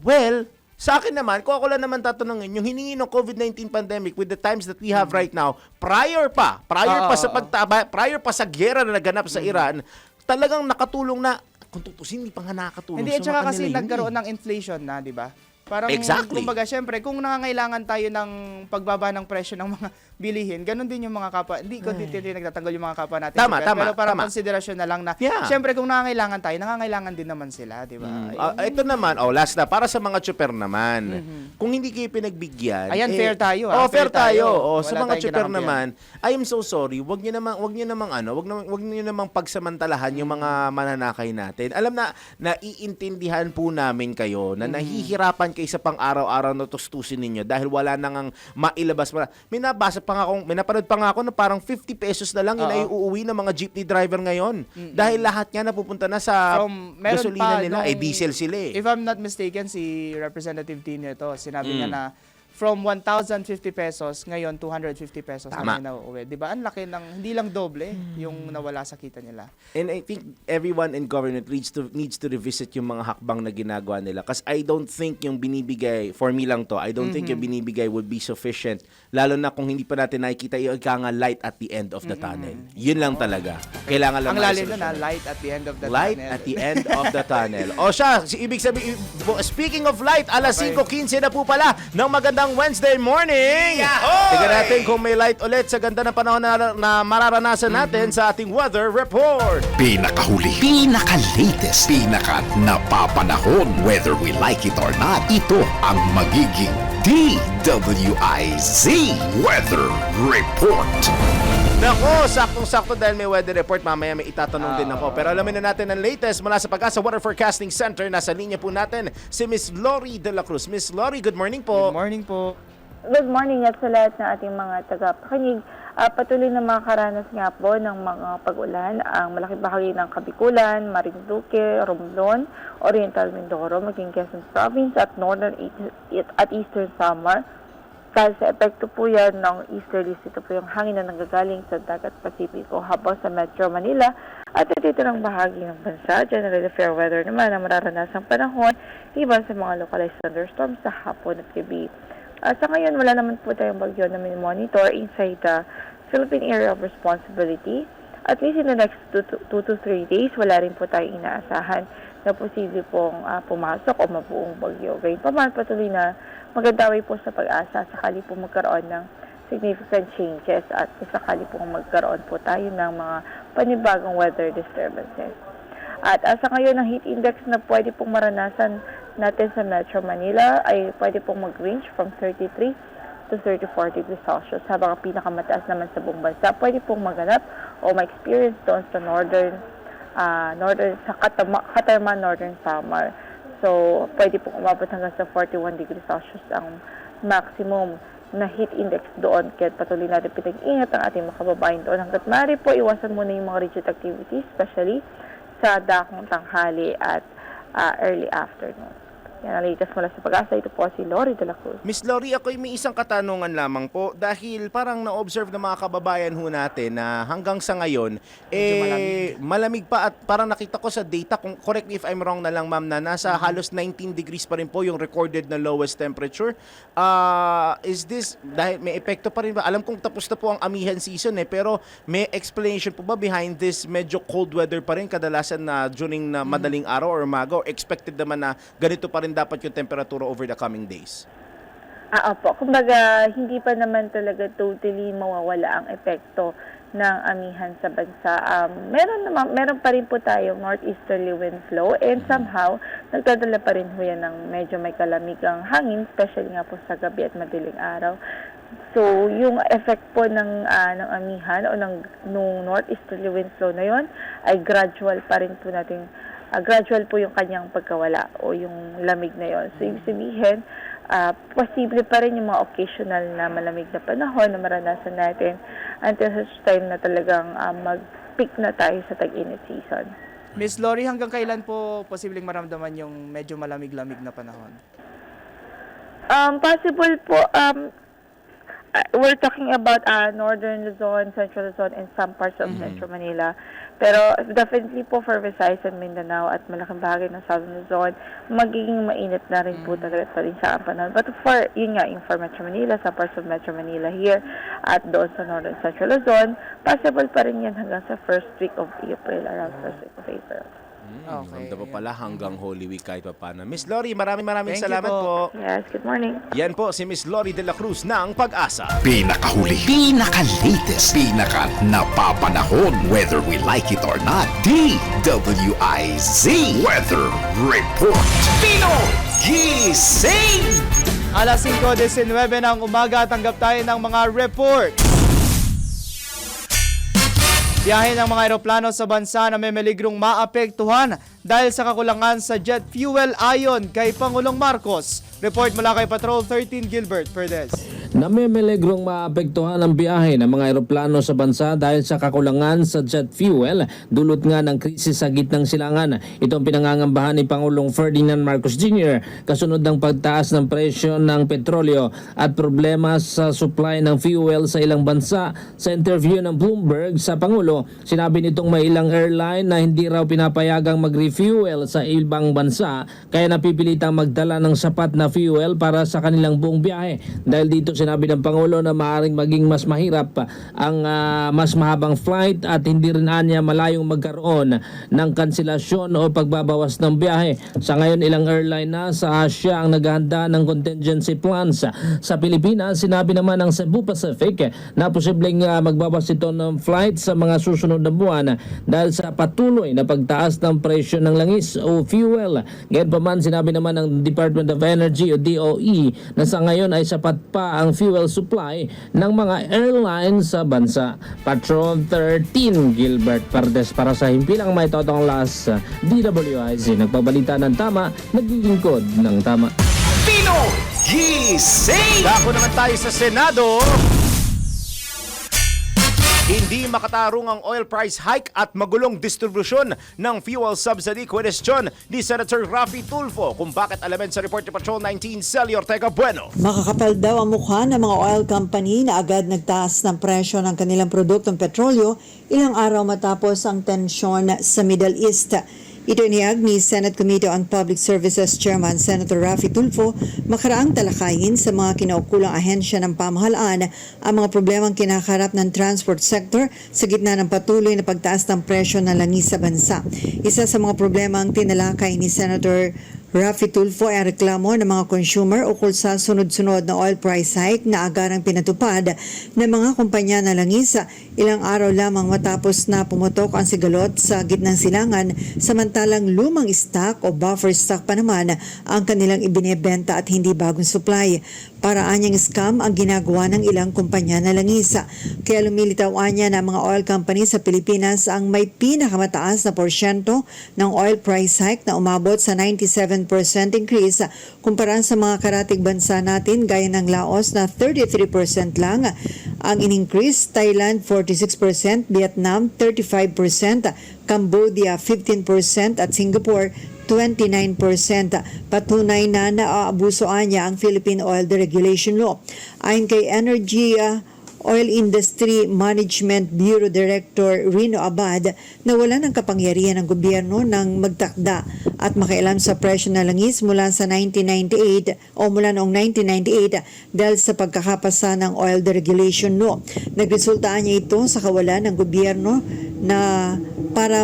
Well, sa akin naman, kung ako lang naman tatanungin, yung hiningi ng COVID-19 pandemic with the times that we have right now, prior pa sa giyera na naganap sa Iran, talagang nakatulong na, kung tutusin, hindi pa nga nakakatulong Hindi, at sa saka mga kasi kanila yun nagkaroon eh. ng inflation na, di ba? Parang, Exactly. kumbaga, syempre, kung nangangailangan tayo ng pagbaba ng presyo ng mga bilihin, ganun din yung mga kapwa. Hindi ko nagtatanggol yung mga kapwa natin. Tama, pero parang tama. konsiderasyon na lang na, Yeah. syempre, kung nangangailangan tayo, nangangailangan din naman sila, di ba? Ito naman, last na, para sa mga tsuper naman, kung hindi kayo pinagbigyan, Ayan, fair tayo, fair tayo. Sa Wala mga tayong tsuper kinakampihan. naman, I am so sorry, wag niyo namang pagsamantalahan yung mga mananakay natin. Alam na, naiintindihan po namin kayo na nahihirapan kayo sa pang-araw-araw na tustusin ninyo dahil wala nang mailabas. May napanood pa nga ako na parang 50 pesos na lang yung naiuuwi ng mga jeepney driver ngayon. Dahil lahat nga napupunta na sa Meron gasolina pa nila, nung- diesel sila eh. If I'm not mistaken, si Representative Tino ito, sinabi niya na from 1,050 pesos, ngayon 250 pesos Tama. na nauuwi. Di ba? Ang laki ng, hindi lang doble yung nawala sa kita nila. And I think everyone in government needs to revisit yung mga hakbang na ginagawa nila. Kasi I don't think yung binibigay, for me lang to, I don't think yung binibigay would be sufficient. Lalo na kung hindi pa natin nakikita yung light at the end of the tunnel. Yun lang talaga. Kailangan lang Ang lalim masolusyon. na, light at the end of the Light tunnel. at the end of the tunnel. O siya, ibig sabihin, speaking of light, alas 5:15 na po pala ng magandang magandang Wednesday morning! Tingnan natin kung may light ulit sa ganda ng panahon na mararanasan natin sa ating weather report. Pinakahuli, pinaka-latest, pinaka-napapanahon. Whether we like it or not, ito ang magiging DWIZ Weather Report. Nako, saktong-sakto dahil may weather report. Mamaya may itatanong din ako. Pero alamin na natin ang latest mula sa Pag-asa Weather Forecasting Center. Nasa linya po natin si Miss Lori De La Cruz. Miss Lori, good morning po. Good morning po. Good morning at sa lahat ng ating mga tagapakinig. Patuloy na makakaranas nga po ng mga pag-ulan ang malaking bahagi ng Kabikulan, Marinduque, Romblon, Oriental Mindoro, maging Quezon Province at Northern at Eastern Samar. Dahil sa epekto po yan ng easterlies, ito po yung hangin na nanggagaling sa dagat Pasipiko habang sa Metro Manila at dito ng bahagi ng bansa. Generally fair weather naman ang mararanasang panahon, iban sa mga localized thunderstorms sa hapon at gabi. Sa ngayon, wala naman po tayong bagyo na monitor inside the Philippine Area of Responsibility. At least in the next 2 to 3 days, wala rin po tayong inaasahan na posible pong pumasok o mabuong bagyo. Gayunpaman, patuloy na magandaway po sa pag-asa sakali po magkaroon ng significant changes at sakali po magkaroon po tayo ng mga panibagong weather disturbances. At sa ngayon, ang heat index na pwede pong maranasan natin sa Metro Manila ay pwede pong mag-range from 33 to 34 degrees Celsius. Habang ang pinakamataas naman sa buong bansa, pwede pong maganap o ma-experience doon sa sa Catarman, Northern Samar. So, pwede pong umabot hanggang sa 41 degrees Celsius ang maximum na heat index doon. Kaya patuloy natin pinag-ingat ang ating mga kababayan doon. Hanggat maaari po, iwasan muna yung mga rigid activities, especially sa dakong tanghali at early afternoon. Yan ang latest mula sa Pag-asa. Ito po si Lori De La Cruz. Miss Lori, ako'y may isang katanungan lamang po dahil parang na-observe ng mga kababayan ho natin na hanggang sa ngayon, malamig pa at parang nakita ko sa data, kung correct me if I'm wrong na lang ma'am, na nasa halos 19 degrees pa rin po yung recorded na lowest temperature. Is this, dahil may epekto pa rin ba? Alam kong tapos na po ang amihan season pero may explanation po ba behind this medyo cold weather pa rin kadalasan na during na madaling araw or umaga, or expected naman na ganito pa rin dapat yung temperatura over the coming days? Opo. Kumbaga, hindi pa naman talaga totally mawawala ang epekto ng amihan sa bansa. Meron pa rin po tayo northeasterly wind flow and somehow nagdadala pa rin ho yan ng medyo may kalamigang hangin, especially nga po sa gabi at madaling araw. So, yung effect po ng amihan o ng northeasterly wind flow na yon ay gradual pa rin po natin. Gradual po yung kanyang pagkawala o yung lamig na yon. So, ibig sabihin, posible pa rin yung mga occasional na malamig na panahon na maranasan natin until such time na talagang mag-peak na tayo sa tag-init season. Miss Lori, hanggang kailan po posibleng maramdaman yung medyo malamig-lamig na panahon? Possible po, we're talking about Northern Luzon, Central Luzon, and some parts of Metro Manila. Pero definitely po for Visayas and Mindanao at malaking bahagi ng Southern Luzon, magiging mainit na rin po talaga pa rin siya ang panahon. But for, yun nga, yung for Metro Manila, sa parts of Metro Manila here, at doon sa Northern Central Luzon, possible pa rin yan hanggang sa first week of April, around first week of April. Okay. Ganda pa pala hanggang Holy Week kahit pa paano. Miss Lori, maraming Thank you salamat po. Yes, good morning. Yan po si Miss Lori De La Cruz ng Pag-asa. Pinakahuli, pinaka-latest, pinaka-napapanahon. Whether we like it or not, DWIZ Weather Report. Pinoy Gising! Alas 5:19 ng umaga, tanggap tayo ng mga report. Biyahe ng mga eroplano sa bansa na may meligrong maapektuhan dahil sa kakulangan sa jet fuel ayon kay Pangulong Marcos. Report mula kay Patrol 13 Gilbert Perdes. Namimiligrong maapektuhan ang biyahe ng mga eroplano sa bansa dahil sa kakulangan sa jet fuel, dulot nga ng krisis sa gitnang silangan. Ito ang pinangangambahan ni Pangulong Ferdinand Marcos Jr. kasunod ng pagtaas ng presyo ng petrolyo at problema sa supply ng fuel sa ilang bansa. Sa interview ng Bloomberg sa Pangulo, sinabi nitong may ilang airline na hindi raw pinapayagang mag-refuel sa ibang bansa kaya napipilitang magdala ng sapat na fuel para sa kanilang buong biyahe. Dahil dito sinabi ng Pangulo na maaaring maging mas mahirap ang mas mahabang flight at hindi rin anya malayong magkaroon ng kanselasyon o pagbabawas ng biyahe. Sa ngayon, ilang airline na sa Asia ang naghahanda ng contingency plans. Sa Pilipinas, sinabi naman ng Cebu Pacific na posibleng magbawas ito ng flight sa mga susunod na buwan dahil sa patuloy na pagtaas ng presyo ng langis o fuel. Ngayon pa man, sinabi naman ng Department of Energy o DOE na sa ngayon ay sapat pa ang fuel supply ng mga airlines sa bansa. Patrol 13, Gilbert Pardes para sa himpilang may totong las DWIC. Nagbabalita ng tama, naglilingkod ng tama. Pinoy Gising! Dako naman tayo sa Senado. Hindi makatarong ang oil price hike at magulong distribusyon ng fuel subsidy. Question ni Senator Raffy Tulfo kung bakit alamin sa report ni Patrol 19, Celly Ortega Bueno. Makakapal daw ang mukha ng mga oil company na agad nagtaas ng presyo ng kanilang produktong petrolyo ilang araw matapos ang tensyon sa Middle East. Ito inihag ni Senate Committee on Public Services Chairman Senator Raffy Tulfo makaraang talakayin sa mga kinaukulang ahensya ng pamahalaan ang mga problemang kinakaharap ng transport sector sa gitna ng patuloy na pagtaas ng presyo ng langis sa bansa. Isa sa mga problemang tinalakay ni Senator Raffy Tulfo ay reklamo ng mga consumer ukol sa sunod-sunod na oil price hike na agarang pinatupad ng mga kumpanya na langis ilang araw lamang matapos na pumutok ang sigalot sa gitnang silangan, samantalang lumang stock o buffer stock pa naman ang kanilang ibinebenta at hindi bagong supply. Paraan niyang scam ang ginagawa ng ilang kumpanya na langisa. Kaya lumilitaw niya na mga oil companies sa Pilipinas ang may pinakamataas na porsyento ng oil price hike na umabot sa 97% increase kumpara sa mga karatig bansa natin gaya ng Laos na 33% lang ang in-increase, Thailand 46%, Vietnam 35%, Cambodia 15% at Singapore 29%. Patunay na naaabusoan niya ang Philippine Oil Deregulation Law. Ayon kay Energy Oil Industry Management Bureau Director Rino Abad na wala ng kapangyarihan ng gobyerno ng magtakda at makialam sa presyo ng langis mula sa 1998 o mula noong 1998 dahil sa pagkakapasa ng Oil Deregulation Law. Nagresulta niya ito sa kawalan ng gobyerno na para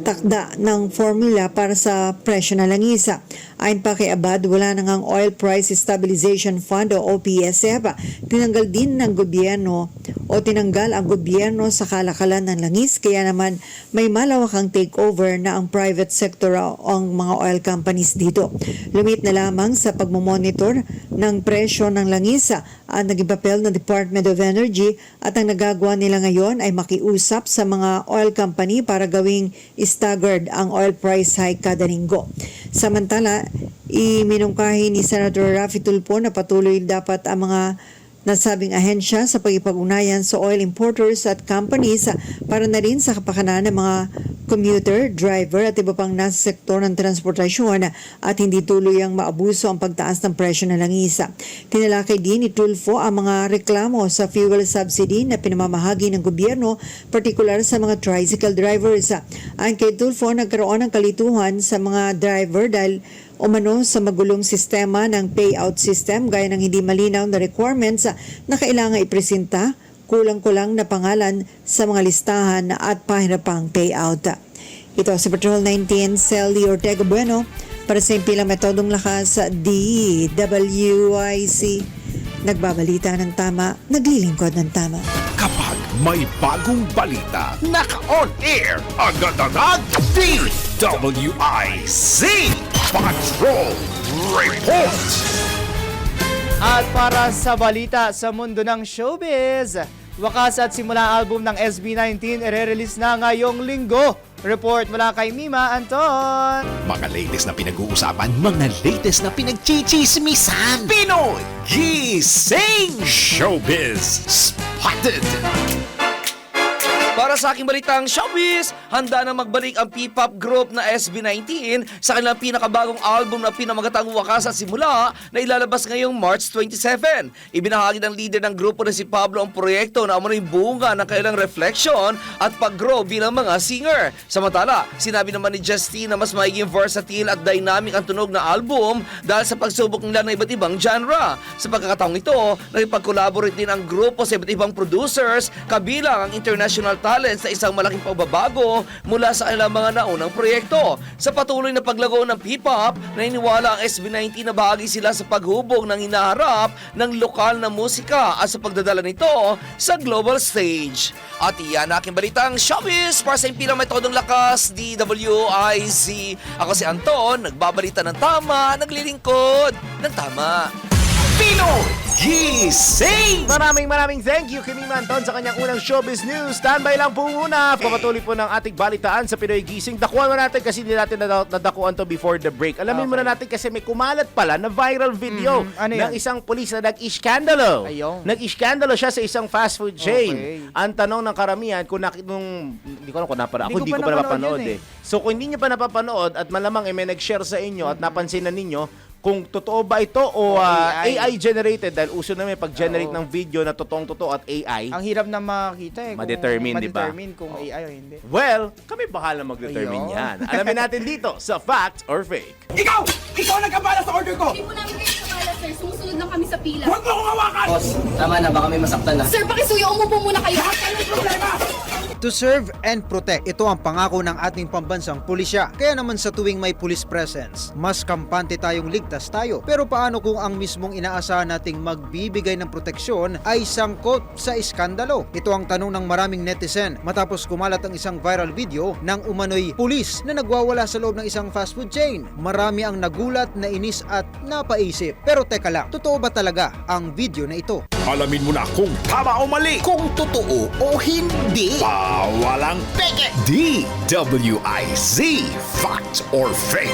takda ng formula para sa presyo ng langisa. Ayon pa kay Abad, wala na ngang Oil Price Stabilization Fund o OPSF. Tinanggal din ng gobyerno o tinanggal ang gobyerno sa kalakalan ng langis, kaya naman may malawakang takeover na ang private sector o ang mga oil companies dito. Lumit na lamang sa pagmomonitor ng presyo ng langisa ang naging papel ng Department of Energy at ang nagagawa nila ngayon ay makiusap sa mga oil company para gawing staggered ang oil price hike kada linggo. Samantala, iminungkahi ni Senator Raffy Tulfo na patuloy dapat ang mga nasabing ahensya sa pagkipag-ugnayan sa oil importers at companies para na rin sa kapakanan ng mga commuter, driver at iba pang nasa sektor ng transportasyon at hindi tuluyang maabuso ang pagtaas ng presyo ng langisa. Tinalakay din ni Tulfo ang mga reklamo sa fuel subsidy na pinamamahagi ng gobyerno, partikular sa mga tricycle drivers. Ayon kay Tulfo, nagkaroon ng kalituhan sa mga driver dahil umano sa magulong sistema ng payout system gaya ng hindi malinaw na requirements na kailangan ipresenta, kulang-kulang na pangalan sa mga listahan at pahirapang payout. Ito si Patrol 19, Celly Ortega Bueno para sa impilang metodong lakas DWIC. Nagbabalita ng tama, naglilingkod ng tama. Kapag may bagong balita, naka-on air, agad-agad, DWIC Patrol Report! At para sa balita sa mundo ng showbiz, wakas at simula album ng SB19 i-release na ngayong linggo. Report mula kay Mima Anton. Mga latest na pinag-uusapan, mga latest na pinagchichismisan. Pinoy Gising Showbiz Spotted! Para sa aking balitang showbiz, showbiz! Handa na magbalik ang P-pop group na SB19 sa kanilang pinakabagong album na Pinamagatang Wakas at Simula na ilalabas ngayong March 27. Ibinahagi ng leader ng grupo na si Pablo ang proyekto na umano'y bunga ng kailang reflection at pag-grow bilang mga singer. Samantala, sinabi naman ni Justine na mas magiging versatile at dynamic ang tunog na album dahil sa pagsubok nila ng iba't ibang genre. Sa pagkakataong ito, nakipag-collaborate din ang grupo sa iba't ibang producers, kabilang ang international talents sa isang malaking pagbabago mula sa kanilang mga naunang proyekto. Sa patuloy na paglago ng P-pop, naniniwala ang SB19 na bahagi sila sa paghubog ng hinaharap ng lokal na musika at sa pagdadala nito sa global stage. At iyan aking balitang showbiz para sa impirang may todong lakas, DWIZ. Ako si Anton, nagbabalita ng tama, naglilingkod ng tama. Pinoy Gising! Maraming thank you, Kimi Manton, sa kanyang unang showbiz news. Standby lang po muna. Papatuloy po ng ating balitaan sa Pinoy Gising. Dakuan mo natin kasi hindi natin nadakuan to before the break. Alamin muna natin kasi may kumalat pala na viral video Ano ng yan? isang pulis na nag-iskandalo. Ayun. Nag-iskandalo siya sa isang fast food chain. Okay. Ang tanong ng karamihan, hindi ko alam kung napanood. Hindi Hindi ko ko pa pa napanood napapanood yun So kung hindi nyo pa napapanood at malamang may nag-share sa inyo at napansin na ninyo, kung totoo ba ito o AI generated, dahil uso na may pag-generate ng video na totoong-totoo at AI. Ang hirap na makita Ma-determine, di ba? Ma-determine kung AI o hindi. Well, kami bahala mag-determine Ayun. yan. Alamin natin dito sa Fact or Fake. Ikaw! Ikaw nagkabala sa order ko! Hindi po namin kayo kabala, sir. Sumusunod lang kami sa pila. Huwag mo akong hawakan! Boss, tama na. Baka may masaktan na. Sir, pakisuyo. Umupo muna kayo. Anong problema? To serve and protect, ito ang pangako ng ating pambansang pulisya. Kaya naman sa tuwing may police presence, mas kampante tayong ligtas tayo. Pero paano kung ang mismong inaasahan nating magbibigay ng proteksyon ay sangkot sa iskandalo? Ito ang tanong ng maraming netizen matapos kumalat ang isang viral video ng umano'y pulis na nagwawala sa loob ng isang fast food chain. Marami ang nagulat, nainis at napaisip. Pero teka lang, totoo ba talaga ang video na ito? Alamin mo na kung tama o mali, kung totoo o hindi. Walang peke. DWIZ. Fact or Fake.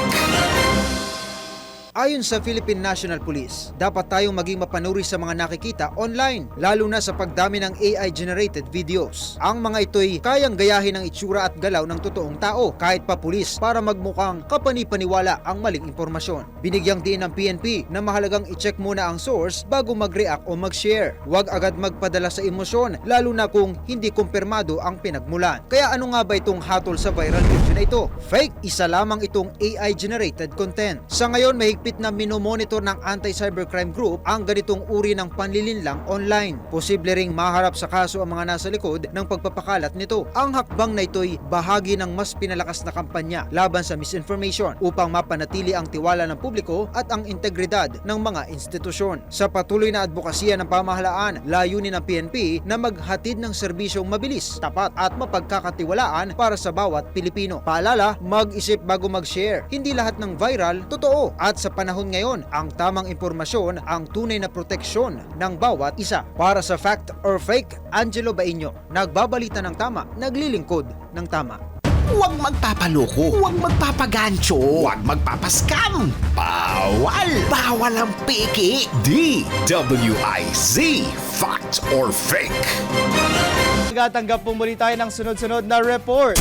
Ayon sa Philippine National Police, dapat tayong maging mapanuri sa mga nakikita online, lalo na sa pagdami ng AI-generated videos. Ang mga ito'y kayang gayahin ang itsura at galaw ng totoong tao, kahit pa pulis, para magmukhang kapani-paniwala ang maling impormasyon. Binigyang diin ng PNP na mahalagang i-check muna ang source bago mag-react o mag-share. Huwag agad magpadala sa emosyon, lalo na kung hindi kumpirmado ang pinagmulan. Kaya ano nga ba itong hatol sa viral video na ito? Fake, isa lamang itong AI-generated content. Sa ngayon, may na minomonitor ng Anti-Cybercrime Group ang ganitong uri ng panlilinlang online. Posible ring maharap sa kaso ang mga nasa likod ng pagpapakalat nito. Ang hakbang na ito'y bahagi ng mas pinalakas na kampanya laban sa misinformation upang mapanatili ang tiwala ng publiko at ang integridad ng mga institusyon. Sa patuloy na advokasya ng pamahalaan, layunin ng PNP na maghatid ng serbisyong mabilis, tapat at mapagkakatiwalaan para sa bawat Pilipino. Paalala, mag-isip bago mag-share. Hindi lahat ng viral, totoo. At sa panahon ngayon, ang tamang impormasyon ang tunay na proteksyon ng bawat isa. Para sa Fact or Fake, Angelo Bainyo, nagbabalita ng tama, naglilingkod ng tama. Huwag magpapaloko, huwag magpapagancho, huwag magpapaskam. Bawal! Bawal ang peke. DWIZ. Fact or Fake. Tagatanggap po muli tayo ng sunod-sunod na report.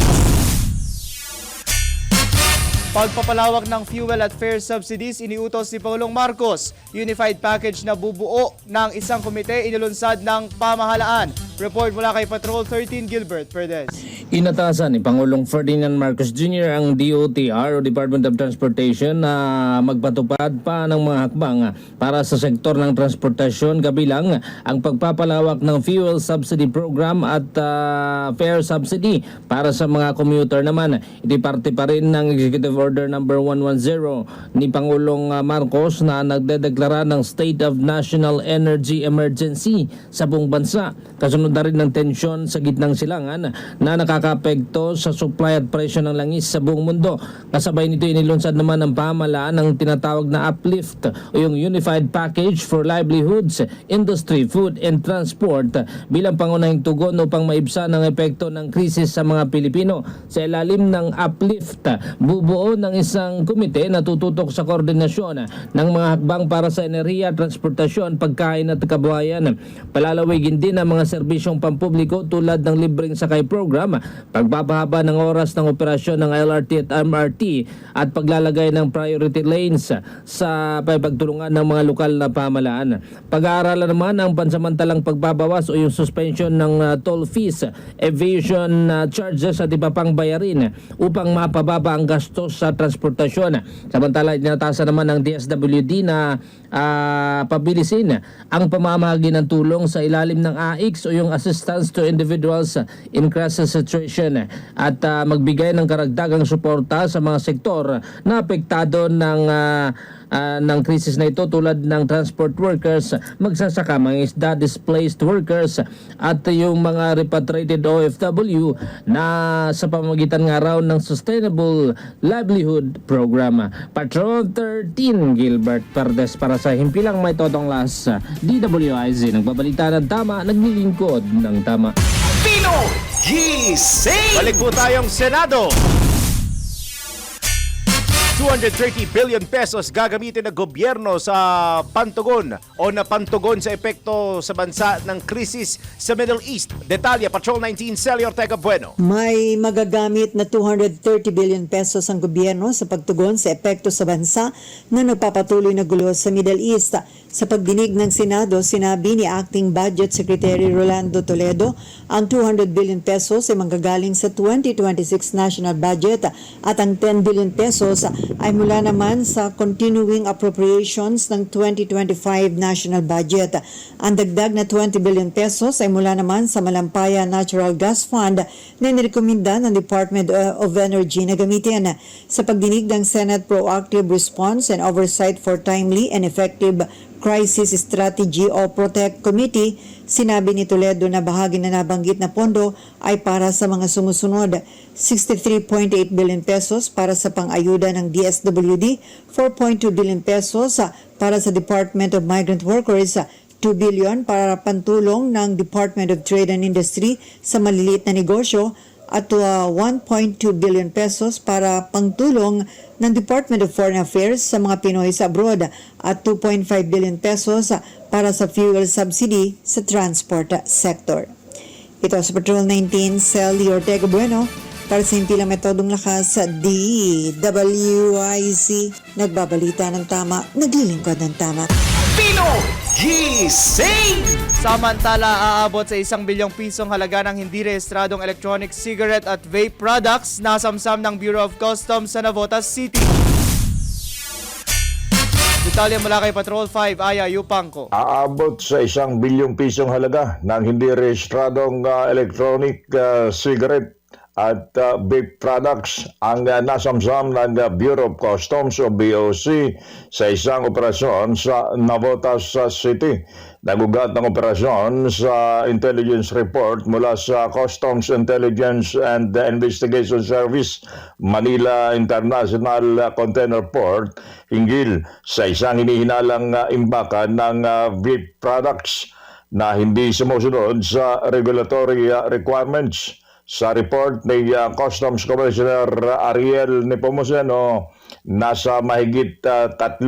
Pagpapalawak ng fuel at fare subsidies iniutos ni Pangulong Marcos. Unified package na bubuo ng isang komite inilunsad ng pamahalaan. Report mula kay Patrol 13 Gilbert Perez. Inatasan ni Pangulong Ferdinand Marcos Jr. ang DOTR o Department of Transportation na magpatupad pa ng mga hakbang para sa sektor ng transportasyon, kabilang ang pagpapalawak ng fuel subsidy program at fare subsidy para sa mga commuter naman. Iti parte pa rin ng Executive Order number 110 ni Pangulong Marcos na nagdedeklara ng State of National Energy Emergency sa buong bansa. Kasunod na rin ng tensyon sa gitnang silangan na nakakapekto sa supply at presyo ng langis sa buong mundo. Kasabay nito inilunsad naman ng pamahalaan ng tinatawag na uplift o yung Unified Package for Livelihoods, Industry, Food and Transport bilang pangunahing tugon upang maibsan ang epekto ng krisis sa mga Pilipino. Sa ilalim ng uplift, bubuo ng isang komite na tututok sa koordinasyon ng mga hakbang para sa enerhiya, transportasyon, pagkain at kabuhayan. Palalawigin din ang mga serbisyo serbisyong pampubliko tulad ng libreng sakay program, pagbabahaba ng oras ng operasyon ng LRT at MRT at paglalagay ng priority lanes sa pagtulungan ng mga lokal na pamahalaan. Pag-aaralan naman ang pansamantalang pagbabawas o yung suspension ng toll fees, aviation charges at iba pang bayarin upang mapababa ang gastos sa transportasyon. Samantala, inatasan naman ng DSWD na pabilisin ang pamamahagi ng tulong sa ilalim ng AIX o yung Assistance to Individuals in Crisis Situation at magbigay ng karagdagang suporta sa mga sektor na apektado ng krisis na ito tulad ng transport workers, magsasaka, mga isda, displaced workers at yung mga repatriated OFW na sa pamamagitan nga raw ng Sustainable Livelihood Program. Patron 13 Gilbert Perdes para sa Himpilang May Totong Las, DWIZ, nagbabalita ng tama, naglilingkod ng tama. Pinoy Gising! Balik po tayong Senado. 230 billion pesos gagamitin ng gobyerno sa pantugon o napantugon sa epekto sa bansa ng krisis sa Middle East. Detalye, Patrol 19, Celio Ortega Bueno. May magagamit na 230 billion pesos ang gobyerno sa pagtugon sa epekto sa bansa na nagpapatuloy na gulo sa Middle East. Sa pagdinig ng Senado, sinabi ni Acting Budget Secretary Rolando Toledo ang 200 billion pesos ay manggagaling sa 2026 national budget at ang 10 billion pesos ay mula naman sa continuing appropriations ng 2025 national budget. Ang dagdag na 20 billion pesos ay mula naman sa Malampaya Natural Gas Fund na nirekomenda ng Department of Energy na gamitin. Sa pagdinig ng Senate Proactive Response and Oversight for Timely and Effective Crisis Strategy o PROTECT Committee, sinabi ni Toledo na bahagi na nabanggit na pondo ay para sa mga sumusunod: 63.8 billion pesos para sa pang-ayuda ng DSWD, 4.2 billion pesos para sa Department of Migrant Workers, 2 billion para pantulong ng Department of Trade and Industry sa maliliit na negosyo, at 1.2 billion pesos para pangtulong ng Department of Foreign Affairs sa mga Pinoy sa abroad at 2.5 billion pesos para sa fuel subsidy sa transport sector. Ito sa Patrol 19, Celio Ortega Bueno para sa Himpilang Metodong Lakas sa DWIZ. Nagbabalita ng tama, naglilingkod ng tama. Pinoy Gising! Samantala, aabot sa 1 bilyong pisong halaga ng hindi rehistradong electronic cigarette at vape products na samsam ng Bureau of Customs sa Navotas City. Detalye mula kay Patrol 5, Aya Yupangko. Aabot sa 1 bilyong pisong halaga ng hindi rehistradong electronic cigarette at vape products ang nasamsam ng Bureau of Customs o BOC sa isang operasyon sa Navotas City. Nagugat ng operasyon sa intelligence report mula sa Customs Intelligence and Investigation Service Manila International Container Port hinggil sa isang hinihinalang imbakan ng vape products na hindi sumusunod sa regulatory requirements. Sa report ni Customs Commissioner Ariel Nepomuceno, nasa mahigit 3,000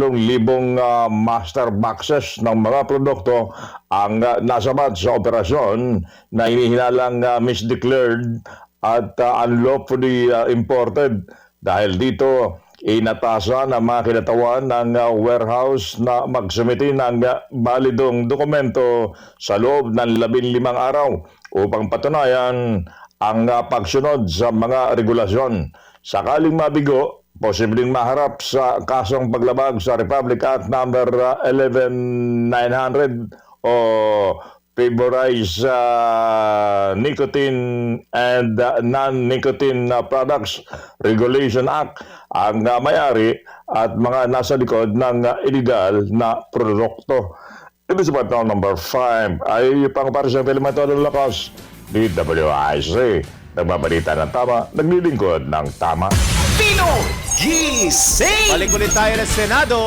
master boxes ng mga produkto ang nasabat sa operasyon na hinihinalang misdeclared at unlawfully imported. Dahil dito, inatasan ang mga kinatawan ng warehouse na magsumiti ng balidong dokumento sa loob ng 15 araw upang patunayan ang pagsunod sa mga regulasyon. Sakaling mabigo, posibleng maharap sa kasong paglabag sa Republic Act number 11900 o Vaporized Nicotine and Non-Nicotine Products Regulation Act ang may-ari at mga nasa likod ng illegal na produkto. Ito sa Patrol number 5 ay pang-parisang Telematodong Lakas, DWIZ. Nagbabalita ng tama, naglilingkod ng tama. Pinoy Gising! Balik ulit tayo ng Senado.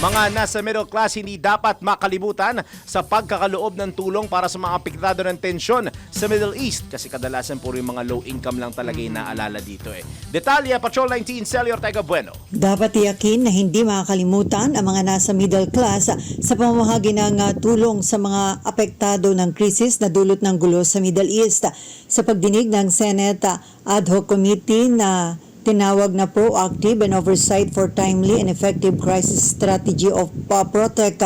Mga nasa middle class hindi dapat makalimutan sa pagkakaloob ng tulong para sa mga apektado ng tensyon sa sa Middle East kasi kadalasan puro yung mga low income lang talaga yung naalala dito eh. Detalye, Patrol 19, Celio Ortega Bueno. Dapat tiyakin na hindi makakalimutan ang mga nasa middle class sa pamamahagi ng tulong sa mga apektado ng krisis na dulot ng gulo sa Middle East. Sa pagdinig ng Senate Ad Hoc Committee na tinawag na Proactive and Oversight for Timely and Effective Crisis Strategy of Protect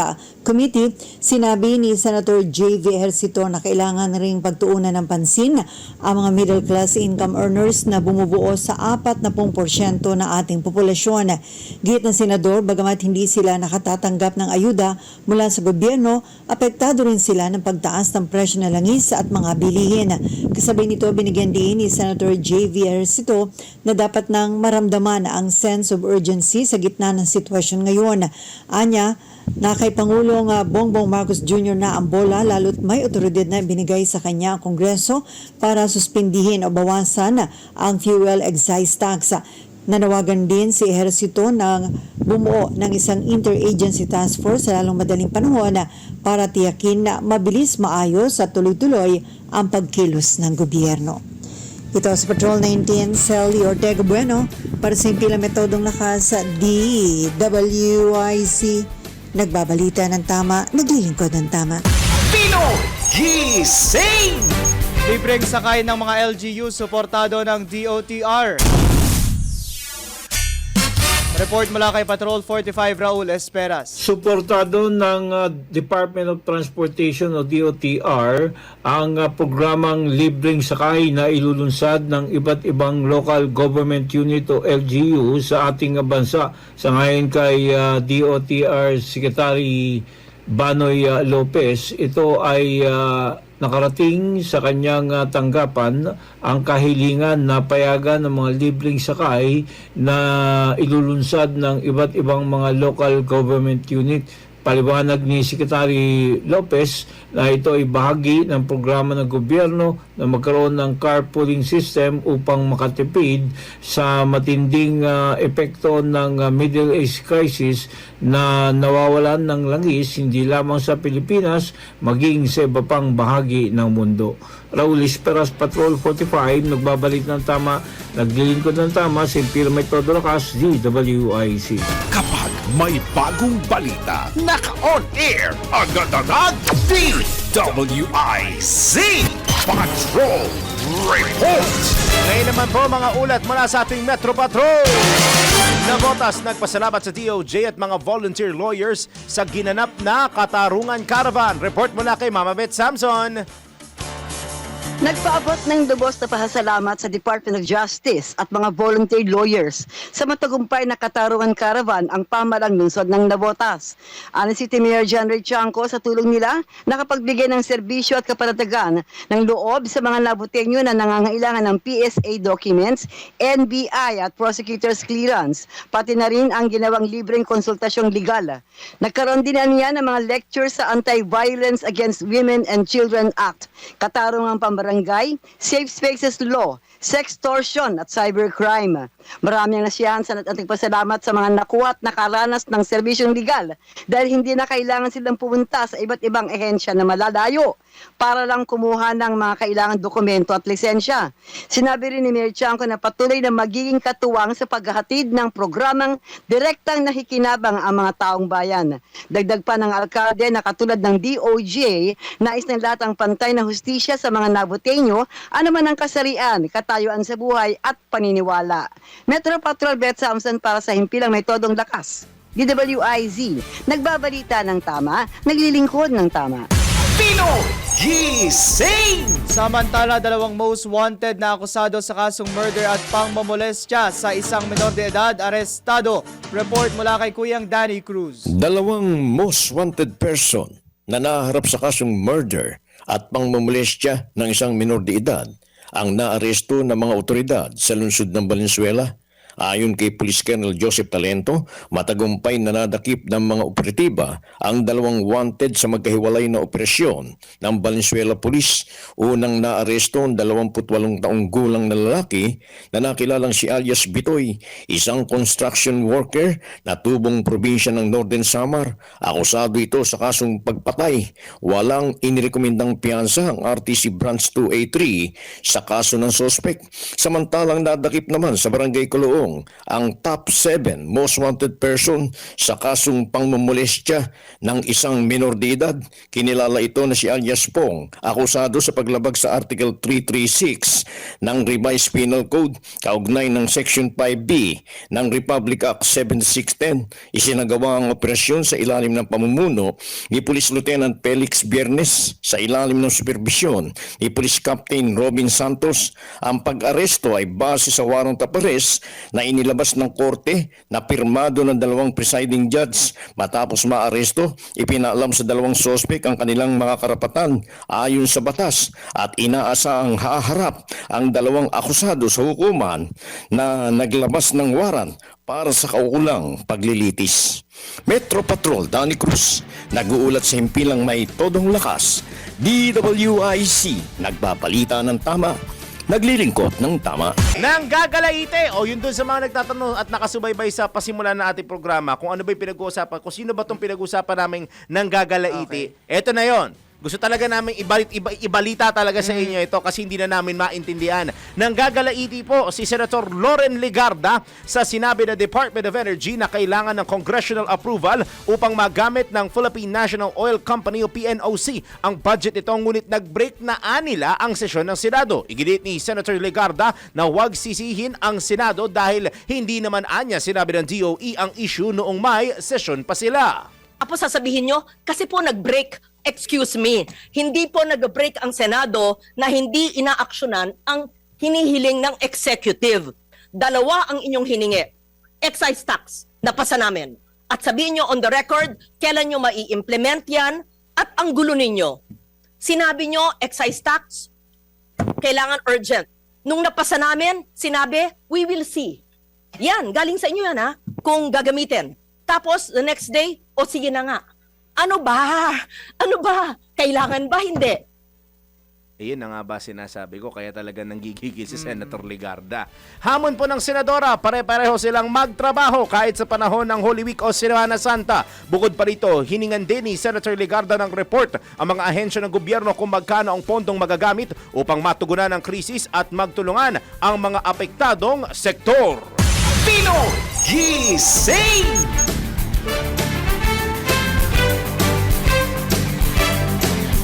Committee, sinabi ni Senator J.V. Ejercito na kailangan ring pagtuunan ng pansin ang mga middle class income earners na bumubuo sa 40% ng ating populasyon. Git ng Senador, bagamat hindi sila nakatatanggap ng ayuda mula sa gobyerno, apektado rin sila ng pagtaas ng presyo ng langis at mga bilihin. Kasabay nito, binigyan din ni Senator J.V. Ejercito na dapat nang maramdaman ang sense of urgency sa gitna ng sitwasyon ngayon. Anya, na kay Pangulong Bongbong Marcos Jr. na ang bola lalo't may otoridad na binigay sa kanya ang Kongreso para suspindihin o bawasan ang fuel excise tax. Nanawagan din si Ejercito ng bumuo ng isang interagency task force sa lalong madaling panahon para tiyakin na mabilis, maayos at tuloy-tuloy ang pagkilos ng gobyerno. Ito sa Patrol 19, Celio Ortega Bueno para sa Impila Metodong Lakas sa DWIC. Nagbabalita ng tama, naglilingkod ng tama. Pinoy Gising! Libreng sakay ng mga LGU suportado ng DOTR. Report mula kay Patrol 45 Raul Esperas. Suportado ng Department of Transportation o DOTR ang programang libreng sakay na ilulunsad ng iba't ibang local government unit o LGU sa ating bansa. Sa ngayon kay DOTR Secretary Banoy Lopez, ito ay nakarating sa kanyang tanggapan ang kahilingan na payagan ng mga libreng sakay na ilulunsad ng iba't ibang mga local government unit. Paliwanag ni Secretary Lopez na ito ay bahagi ng programa ng gobyerno na magkaroon ng carpooling system upang makatipid sa matinding epekto ng Middle East crisis na nawawalan ng langis hindi lamang sa Pilipinas maging sa iba pang bahagi ng mundo. Raul Esperas, Patrol 45, nagbabalik ng tama, naglilingkod ng tama, Impila Metodong Lakas, DWIC. Kapag may bagong balita, naka-on air, agad-agad, DWIC Patrol Report! Ngayon naman po mga ulat mula sa ating Metro Patrol. Navotas nagpasalamat sa DOJ at mga volunteer lawyers sa ginanap na Katarungan Caravan. Report mula kay Mama Beth Samson. Nagpaabot ng lubos na pasasalamat sa Department of Justice at mga volunteer lawyers sa matagumpay na Katarungan Caravan ang pamalang lungsod ng Navotas. Ani City Mayor John Ray Chanco, sa tulong nila, nakapagbigay ng serbisyo at kapanatagan ng loob sa mga Naboteño na nangangailangan ng PSA documents, NBI at prosecutor's clearance, pati na rin ang ginawang libreng konsultasyong legal. Nagkaroon din niya ng mga lectures sa Anti-Violence Against Women and Children Act, Katarungang Pambarangay, Safe Spaces Law, Sextortion at Cybercrime. Marami ang nasiyahan sa ating pasalamat sa mga nakuha at nakaranas ng serbisyong legal dahil hindi na kailangan silang pumunta sa iba't ibang ehensya na malalayo para lang kumuha ng mga kailangan dokumento at lisensya. Sinabi rin ni Mayor Chanco na patuloy na magiging katuwang sa paghahatid ng programang direktang nakikinabang ang mga taong bayan. Dagdag pa ng alkalde na katulad ng DOJ, nais ng lahat ang pantay na hustisya sa mga Naboteño, anuman ang kasarian, katayuan sa buhay at paniniwala. Metro Patrol Beth Samson para sa Himpilang Metodong Lakas. DWIZ, nagbabalita ng tama, naglilingkod ng tama. Pinoy Gising! Samantala, dalawang most wanted na akusado sa kasong murder at pangmomolestya sa isang menor de edad arestado. Report mula kay Kuyang Danny Cruz. Dalawang most wanted person na naharap sa kasong murder at pangmomolestya ng isang menor de edad ang naaresto ng mga otoridad sa lungsod ng Valenzuela. Ayon kay Police Colonel Joseph Talento, matagumpay na nadakip ng mga operatiba ang dalawang wanted sa magkahiwalay na operasyon ng Valenzuela Police. Unang naaresto ang 28 taong gulang na lalaki na nakilalang si alias Bitoy, isang construction worker na tubong probinsya ng Northern Samar. Akusado ito sa kasong pagpatay. Walang inirekomendang piyansa ang RTC Branch 2A3 sa kaso ng sospek. Samantalang nadakip naman sa Barangay Coloong ang top 7 most wanted person sa kasong pangmumolestya ng isang minor de edad. Kinilala ito na si alias Pong, akusado sa paglabag sa Article 336 ng Revised Penal Code kaugnay ng Section 5B ng Republic Act 7610. Isinagawa ang operasyon sa ilalim ng pamumuno ni Police Lieutenant Felix Biernes sa ilalim ng supervisyon ni Police Captain Robin Santos. Ang pag-aresto ay base sa warrant of arrest na inilabas ng korte na pirmado ng dalawang presiding judge. Matapos maaresto, ipinaalam sa dalawang sospek ang kanilang mga karapatan ayon sa batas at inaasahang haharap ang dalawang akusado sa hukuman na naglabas ng warrant para sa kaukulang paglilitis. Metro Patrol Danny Cruz, nag-uulat sa himpilang may todong lakas. DWIC, nagbabalita ng tama, naglilingkod ng tama. Nanggagalaite o yun dun sa mga nagtatanong at nakasubaybay sa pasimula ng ating programa kung ano ba yung pinag-uusapan, kung sino ba itong pinag-uusapan naming nanggagalaite. Eto na yon. Gusto talaga namin ibalita talaga sa inyo ito kasi hindi na namin maintindihan. Nanggagalaiti po si Senator Loren Legarda sa sinabi ng Department of Energy na kailangan ng congressional approval upang magamit ng Philippine National Oil Company o PNOC ang budget ito, ngunit nag-break na anila ang sesyon ng Senado. Iginit ni Senator Legarda na huwag sisihin ang Senado dahil hindi naman anya sinabi ng DOE ang issue noong may sesyon pa sila. Apo sasabihin nyo, kasi po nag-break. Excuse me, hindi po nag-break ang Senado na hindi inaaksyonan ang hinihiling ng executive. Dalawa ang inyong hiningi. Excise tax, napasa namin. At sabihin nyo on the record, kailan nyo mai-implement yan at ang gulo ninyo. Sinabi nyo, excise tax, kailangan urgent. Nung napasa namin, sinabi, we will see. Yan, galing sa inyo yan ha, kung gagamitin. Tapos, the next day, o sige na nga. Ano ba? Ano ba? Kailangan ba? Hindi. Iyon na nga ba sinasabi ko, kaya talaga nanggigigil si Senator Legarda. Hamon po ng Senadora, pare-pareho silang magtrabaho kahit sa panahon ng Holy Week o Semana Santa. Bukod pa rito, hiningan din ni Senator Legarda ng report ang mga ahensya ng gobyerno kung magkano ang pondong magagamit upang matugunan ang krisis at magtulungan ang mga apektadong sektor. Pinoy Gising!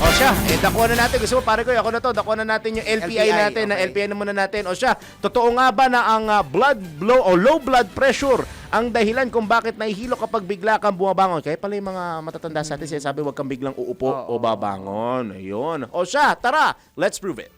O siya, dakuha na natin. Gusto mo, pare ko, ako na to. Dakuha na natin yung LPI natin. Okay. Na LPI na muna natin. O siya, totoo nga ba na ang low blood pressure ang dahilan kung bakit nahihilo kapag bigla kang bumabangon? Kaya pala yung mga matatanda sa atin, sinasabi huwag kang biglang uupo o babangon. Ayun. O siya, tara, let's prove it.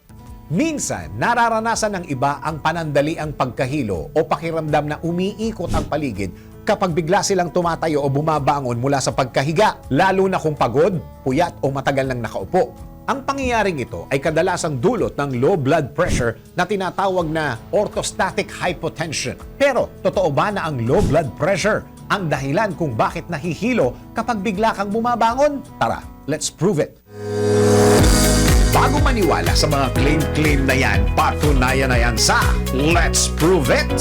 Minsan, nararanasan ng iba ang panandaliang pagkahilo o pakiramdam na umiikot ang paligid kapag bigla silang tumatayo o bumabangon mula sa pagkahiga, lalo na kung pagod, puyat o matagal nang nakaupo. Ang pangyayaring ito ay kadalasang dulot ng low blood pressure na tinatawag na orthostatic hypotension. Pero totoo ba na ang low blood pressure ang dahilan kung bakit nahihilo kapag bigla kang bumabangon? Tara, let's prove it. Bago maniwala sa mga claim na yan, patunayan na yan sa Let's Prove It!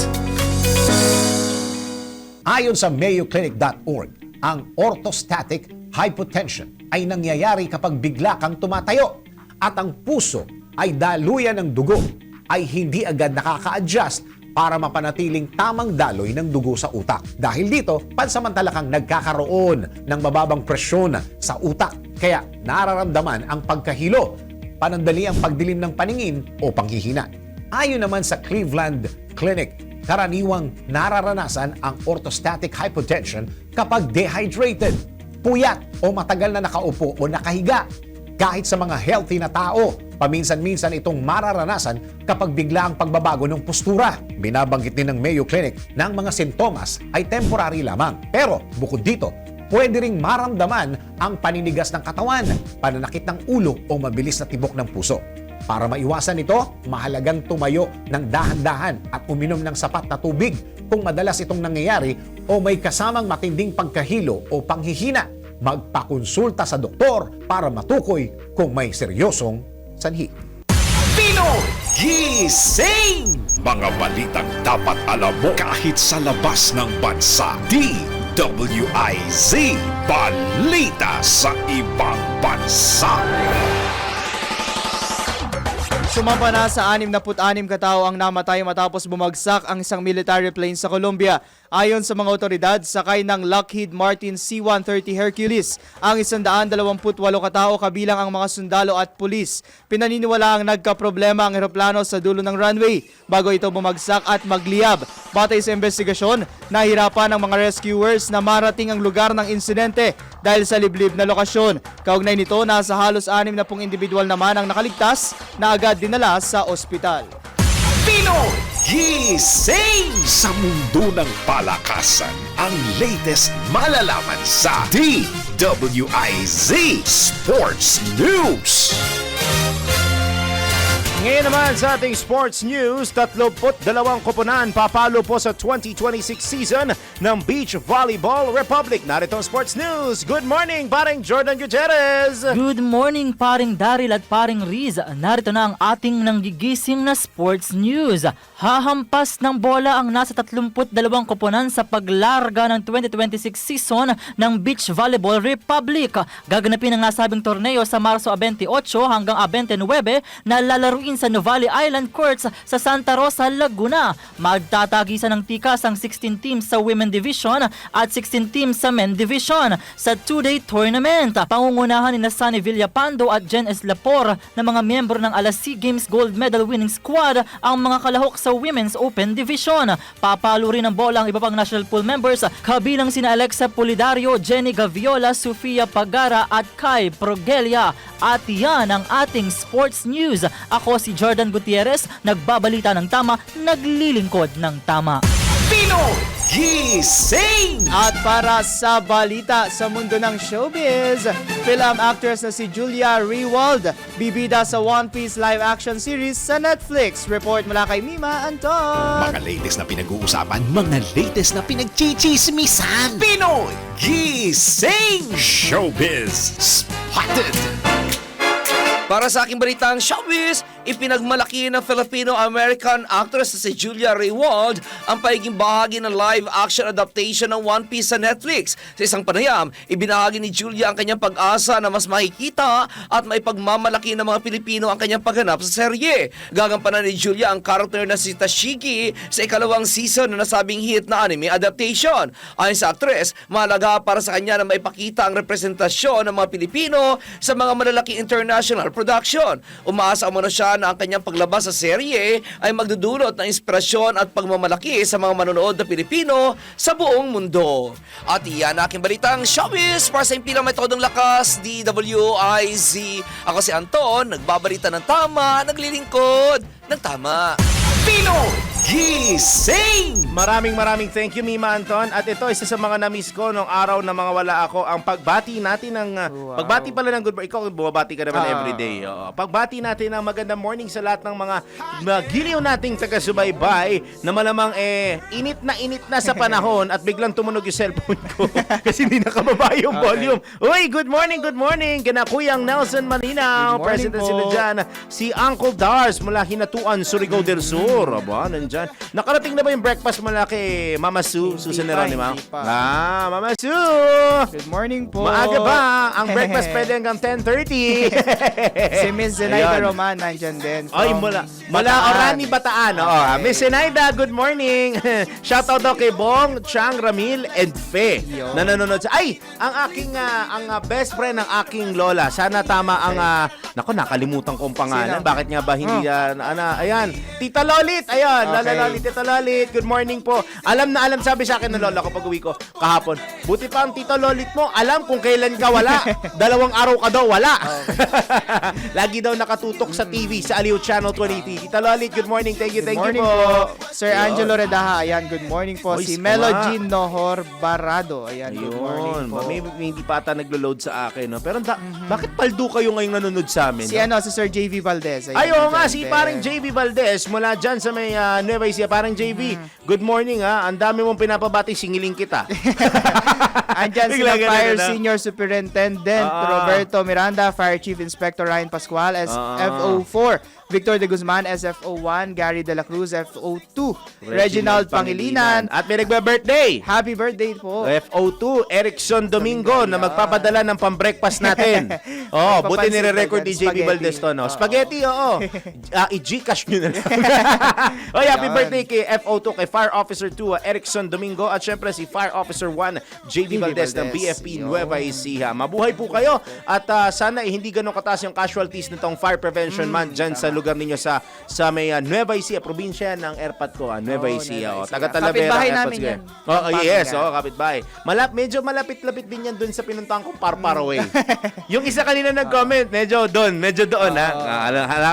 Ayon sa mayoclinic.org, ang orthostatic hypotension ay nangyayari kapag bigla kang tumatayo at ang puso ay daluyan ng dugo ay hindi agad nakaka-adjust para mapanatiling tamang daloy ng dugo sa utak. Dahil dito, pansamantala kang nagkakaroon ng mababang presyon sa utak kaya nararamdaman ang pagkahilo, panandali ang pagdilim ng paningin o panghihina. Ayon naman sa Cleveland Clinic, karaniwang nararanasan ang orthostatic hypotension kapag dehydrated, puyat o matagal na nakaupo o nakahiga. Kahit sa mga healthy na tao, paminsan-minsan itong mararanasan kapag bigla ang pagbabago ng postura. Binabanggit din ng Mayo Clinic na ang mga sintomas ay temporary lamang. Pero bukod dito, pwede ring maramdaman ang paninigas ng katawan, pananakit ng ulo o mabilis na tibok ng puso. Para maiwasan ito, mahalagang tumayo ng dahan-dahan at uminom ng sapat na tubig kung madalas itong nangyayari o may kasamang matinding pagkahilo o panghihina. Magpakonsulta sa doktor para matukoy kung may seryosong sanhi. Pinoy Gising! Mga balitang dapat alam mo kahit sa labas ng bansa. DWIZ Balita sa Ibang Bansa. Sumamba na sa 66 katao ang namatay matapos bumagsak ang isang military plane sa Colombia. Ayon sa mga otoridad, sakay ng Lockheed Martin C-130 Hercules ang 128 katao kabilang ang mga sundalo at pulis. Pinaniniwala ang nagkaproblema ang eroplano sa dulo ng runway bago ito bumagsak at magliyab. Batay sa investigasyon, nahirapan ng mga rescuers na marating ang lugar ng insidente dahil sa liblib na lokasyon. Kaugnay nito, nasa halos 60 individual naman ang nakaligtas na agad dinala sa ospital. Pinoy Gising! Sa mundo ng palakasan, ang latest malalaman sa DWIZ Sports News. Ngayon naman sa ating sports news, 32 koponan papalo po sa 2026 season ng Beach Volleyball Republic. Narito ang sports news. Good morning, paring Jordan Gutierrez. Good morning, paring Daryl at paring Riz. Narito na ang ating nanggigising na sports news. Hahampas ng bola ang nasa 32 koponan sa paglarga ng 2026 season ng Beach Volleyball Republic. Gaganapin ang nasabing torneo sa Marso 28 hanggang 29 na lalaruin sa Nuvali Island Courts sa Santa Rosa, Laguna. Magtatagisan ng tikas ang 16 teams sa Women Division at 16 teams sa Men Division sa 2-day tournament. Pangungunahan ni Sunny Villapando at Jen Eslapor na mga miyembro ng Alas-C Games Gold Medal winning squad ang mga kalahok sa Women's Open Division. Papalo rin ng bola ang iba pang national pool members kabilang sina Alexa Polidario, Jenny Gaviola, Sofia Pagara at Kai Progelia. At yan ang ating sports news. Ako si Jordan Gutierrez, nagbabalita ng tama, naglilingkod ng tama. Pinoy Gising! At para sa balita sa mundo ng showbiz, film actress na si Julia Rewald, bibida sa One Piece live action series sa Netflix. Report mula kay Mima Anton. Mga latest na pinag-uusapan, mga latest na pinagchichismisan. Pinoy Gising! Showbiz Spotted! Para sa aking balitang showbiz, ipinagmalaki ng Filipino-American actress na si Julia Rewald ang pagiging bahagi ng live-action adaptation ng One Piece sa Netflix. Sa isang panayam, ibinahagi ni Julia ang kanyang pag-asa na mas makikita at maipagmamalaki ng mga Pilipino ang kanyang pagganap sa serye. Gagampanan ni Julia ang karakter na si Tashigi sa ikalawang season na nasabing hit na anime adaptation. Ayon sa actress, mahalaga para sa kanya na maipakita ang representasyon ng mga Pilipino sa mga malalaking international production. Umaasa umano siya na ang kanyang paglabas sa serye ay magdudulot ng inspirasyon at pagmamalaki sa mga manonood na Pilipino sa buong mundo. At iyan aking balitang showbiz para sa impilang may todong lakas, DWIZ. Ako si Anton, nagbabalita ng tama, naglilingkod ng tama. Pinoy Gising! Maraming thank you, Mima Anton. At ito, isa sa mga na-miss ko nung araw na mga wala ako, ang pagbati natin ng... Pagbati pala ng good morning. Ikaw, bumabati ka naman everyday. Pagbati natin ng magandang morning sa lahat ng mga giliw nating taga-subaybay na malamang init na sa panahon at biglang tumunog yung cellphone ko kasi hindi nakababa yung volume. Uy, good morning. Kina Kuyang Nelson Malinaw. President sila dyan. Si Uncle Dars mula Hinatuan, Surigao del Sur. Aba, nandyan. Nakarating na ba yung breakfast mula kay Mama Sue? Susan Neronima? Mama Sue! Good morning po. Maaga ba? Ang breakfast pwede hanggang 10:30. Si Miss Zenaida Roman nandyan din. Ay, mula Orani, Bataan. Miss Zenaida, good morning. Shoutout daw kay Bong, Chang, Ramil, and Fe na nanonood sa... Ay, ang aking, ang best friend ng aking lola. Sana tama ang... Nako, nakalimutan ko ang pangalan. Bakit nga ba hindi... ayan, Tita Lolit. Ayan, Lolit. Tito Lolit, good morning po. Alam na alam, sabi sa akin ng lola ko pag uwi ko kahapon. Buti pa ang Tito Lolit mo, alam kung kailan ka wala. 2 araw ka daw wala. Lagi daw nakatutok sa TV, sa Aliw Channel 23. Tito Lolit, good morning. Thank you po. Sir Angelo Redaha, ayan, good morning po. Oy, Si sama. Melody Nohor Barado, ayan, good morning po. May hindi pa ata naglo-load sa akin, no? Pero bakit paldo kayo ngayong nanonood sa amin? Si no? si Sir JV Valdez. Ay, oo nga, dyan si din. parang JV Valdez mula dyan sa may Nueva Ecija. Parang JV, good morning ha. Ang dami mong pinapabati, singiling kita. Andyan Bigla sila ganun, Fire no? Senior Superintendent Roberto Miranda, Fire Chief Inspector Ryan Pascual, SFO4, Victor de Guzman, SFO1, Gary de la Cruz, FO2, Reginald Pangilinan. At may nagbe-birthday. Happy birthday po. FO2, Erickson Domingo na magpapadala ng pang-breakfast natin. Oh, buti Papansin nire-record ko ni dyan, JB spaghetti. Valdez to, no? Spaghetti, oo. I-Gcash nyo na lang. Oy, happy Yan. birthday kay FO2, kay Fire Officer 2, Erickson Domingo, at syempre si Fire Officer 1, JB Valdez ng BFP Nueva Ecija. Mabuhay po kayo at sana hindi ganun kataas yung casualties nitong Fire Prevention Month dyan sa lugar ninyo sa may Nueva Ecija, probinsya ng Erpat ko, Nueva Ecija. Nueva Ecija. Taga Talavera, Kapitbahay Erpat namin Square. yan. Oh, yes, Pampanga. kapitbahay. Medyo malapit-lapit din yan dun sa pinuntahan kong Parparaway. Yung isa kanina nag-comment, medyo doon ha.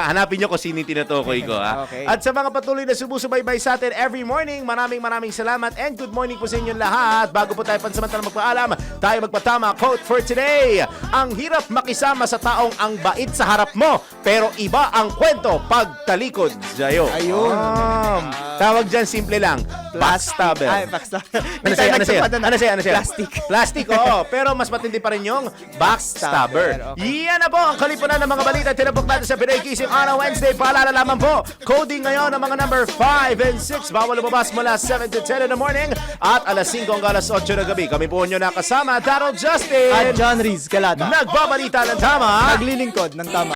Hanapin nyo kung sino yung tinutukoy ko ha. Okay. At sa mga patuloy na sumusubaybay sa atin every morning, maraming salamat and good morning po sa inyong lahat. Bago po tayo pansamantalang magpaalam, tayo magpatama quote for today. Ang hirap makisama sa taong ang bait sa harap mo, pero iba ang kwento pag talikod sa'yo. Ayun. Tawag dyan, simple lang. Backstabber. Ay, backstabber. Ano sa'yo? Plastic. Plastic, oo. Pero mas matindi pa rin yung backstabber. Okay. Yan na po ang kalipunan ng mga balita. Tinapok natin sa Pinoy Kisip Araw Wednesday. Paalala lamang po, coding ngayon ng mga number 5 and 6. Bawal lumabas mula 7 to 10 in the morning at alas 5 hanggang alas 8 ng gabi. Kami po nyo nakasama, Daryl Justin. At John Riz Calata. Nagbabalita ng tama. Naglilingkod ng tama.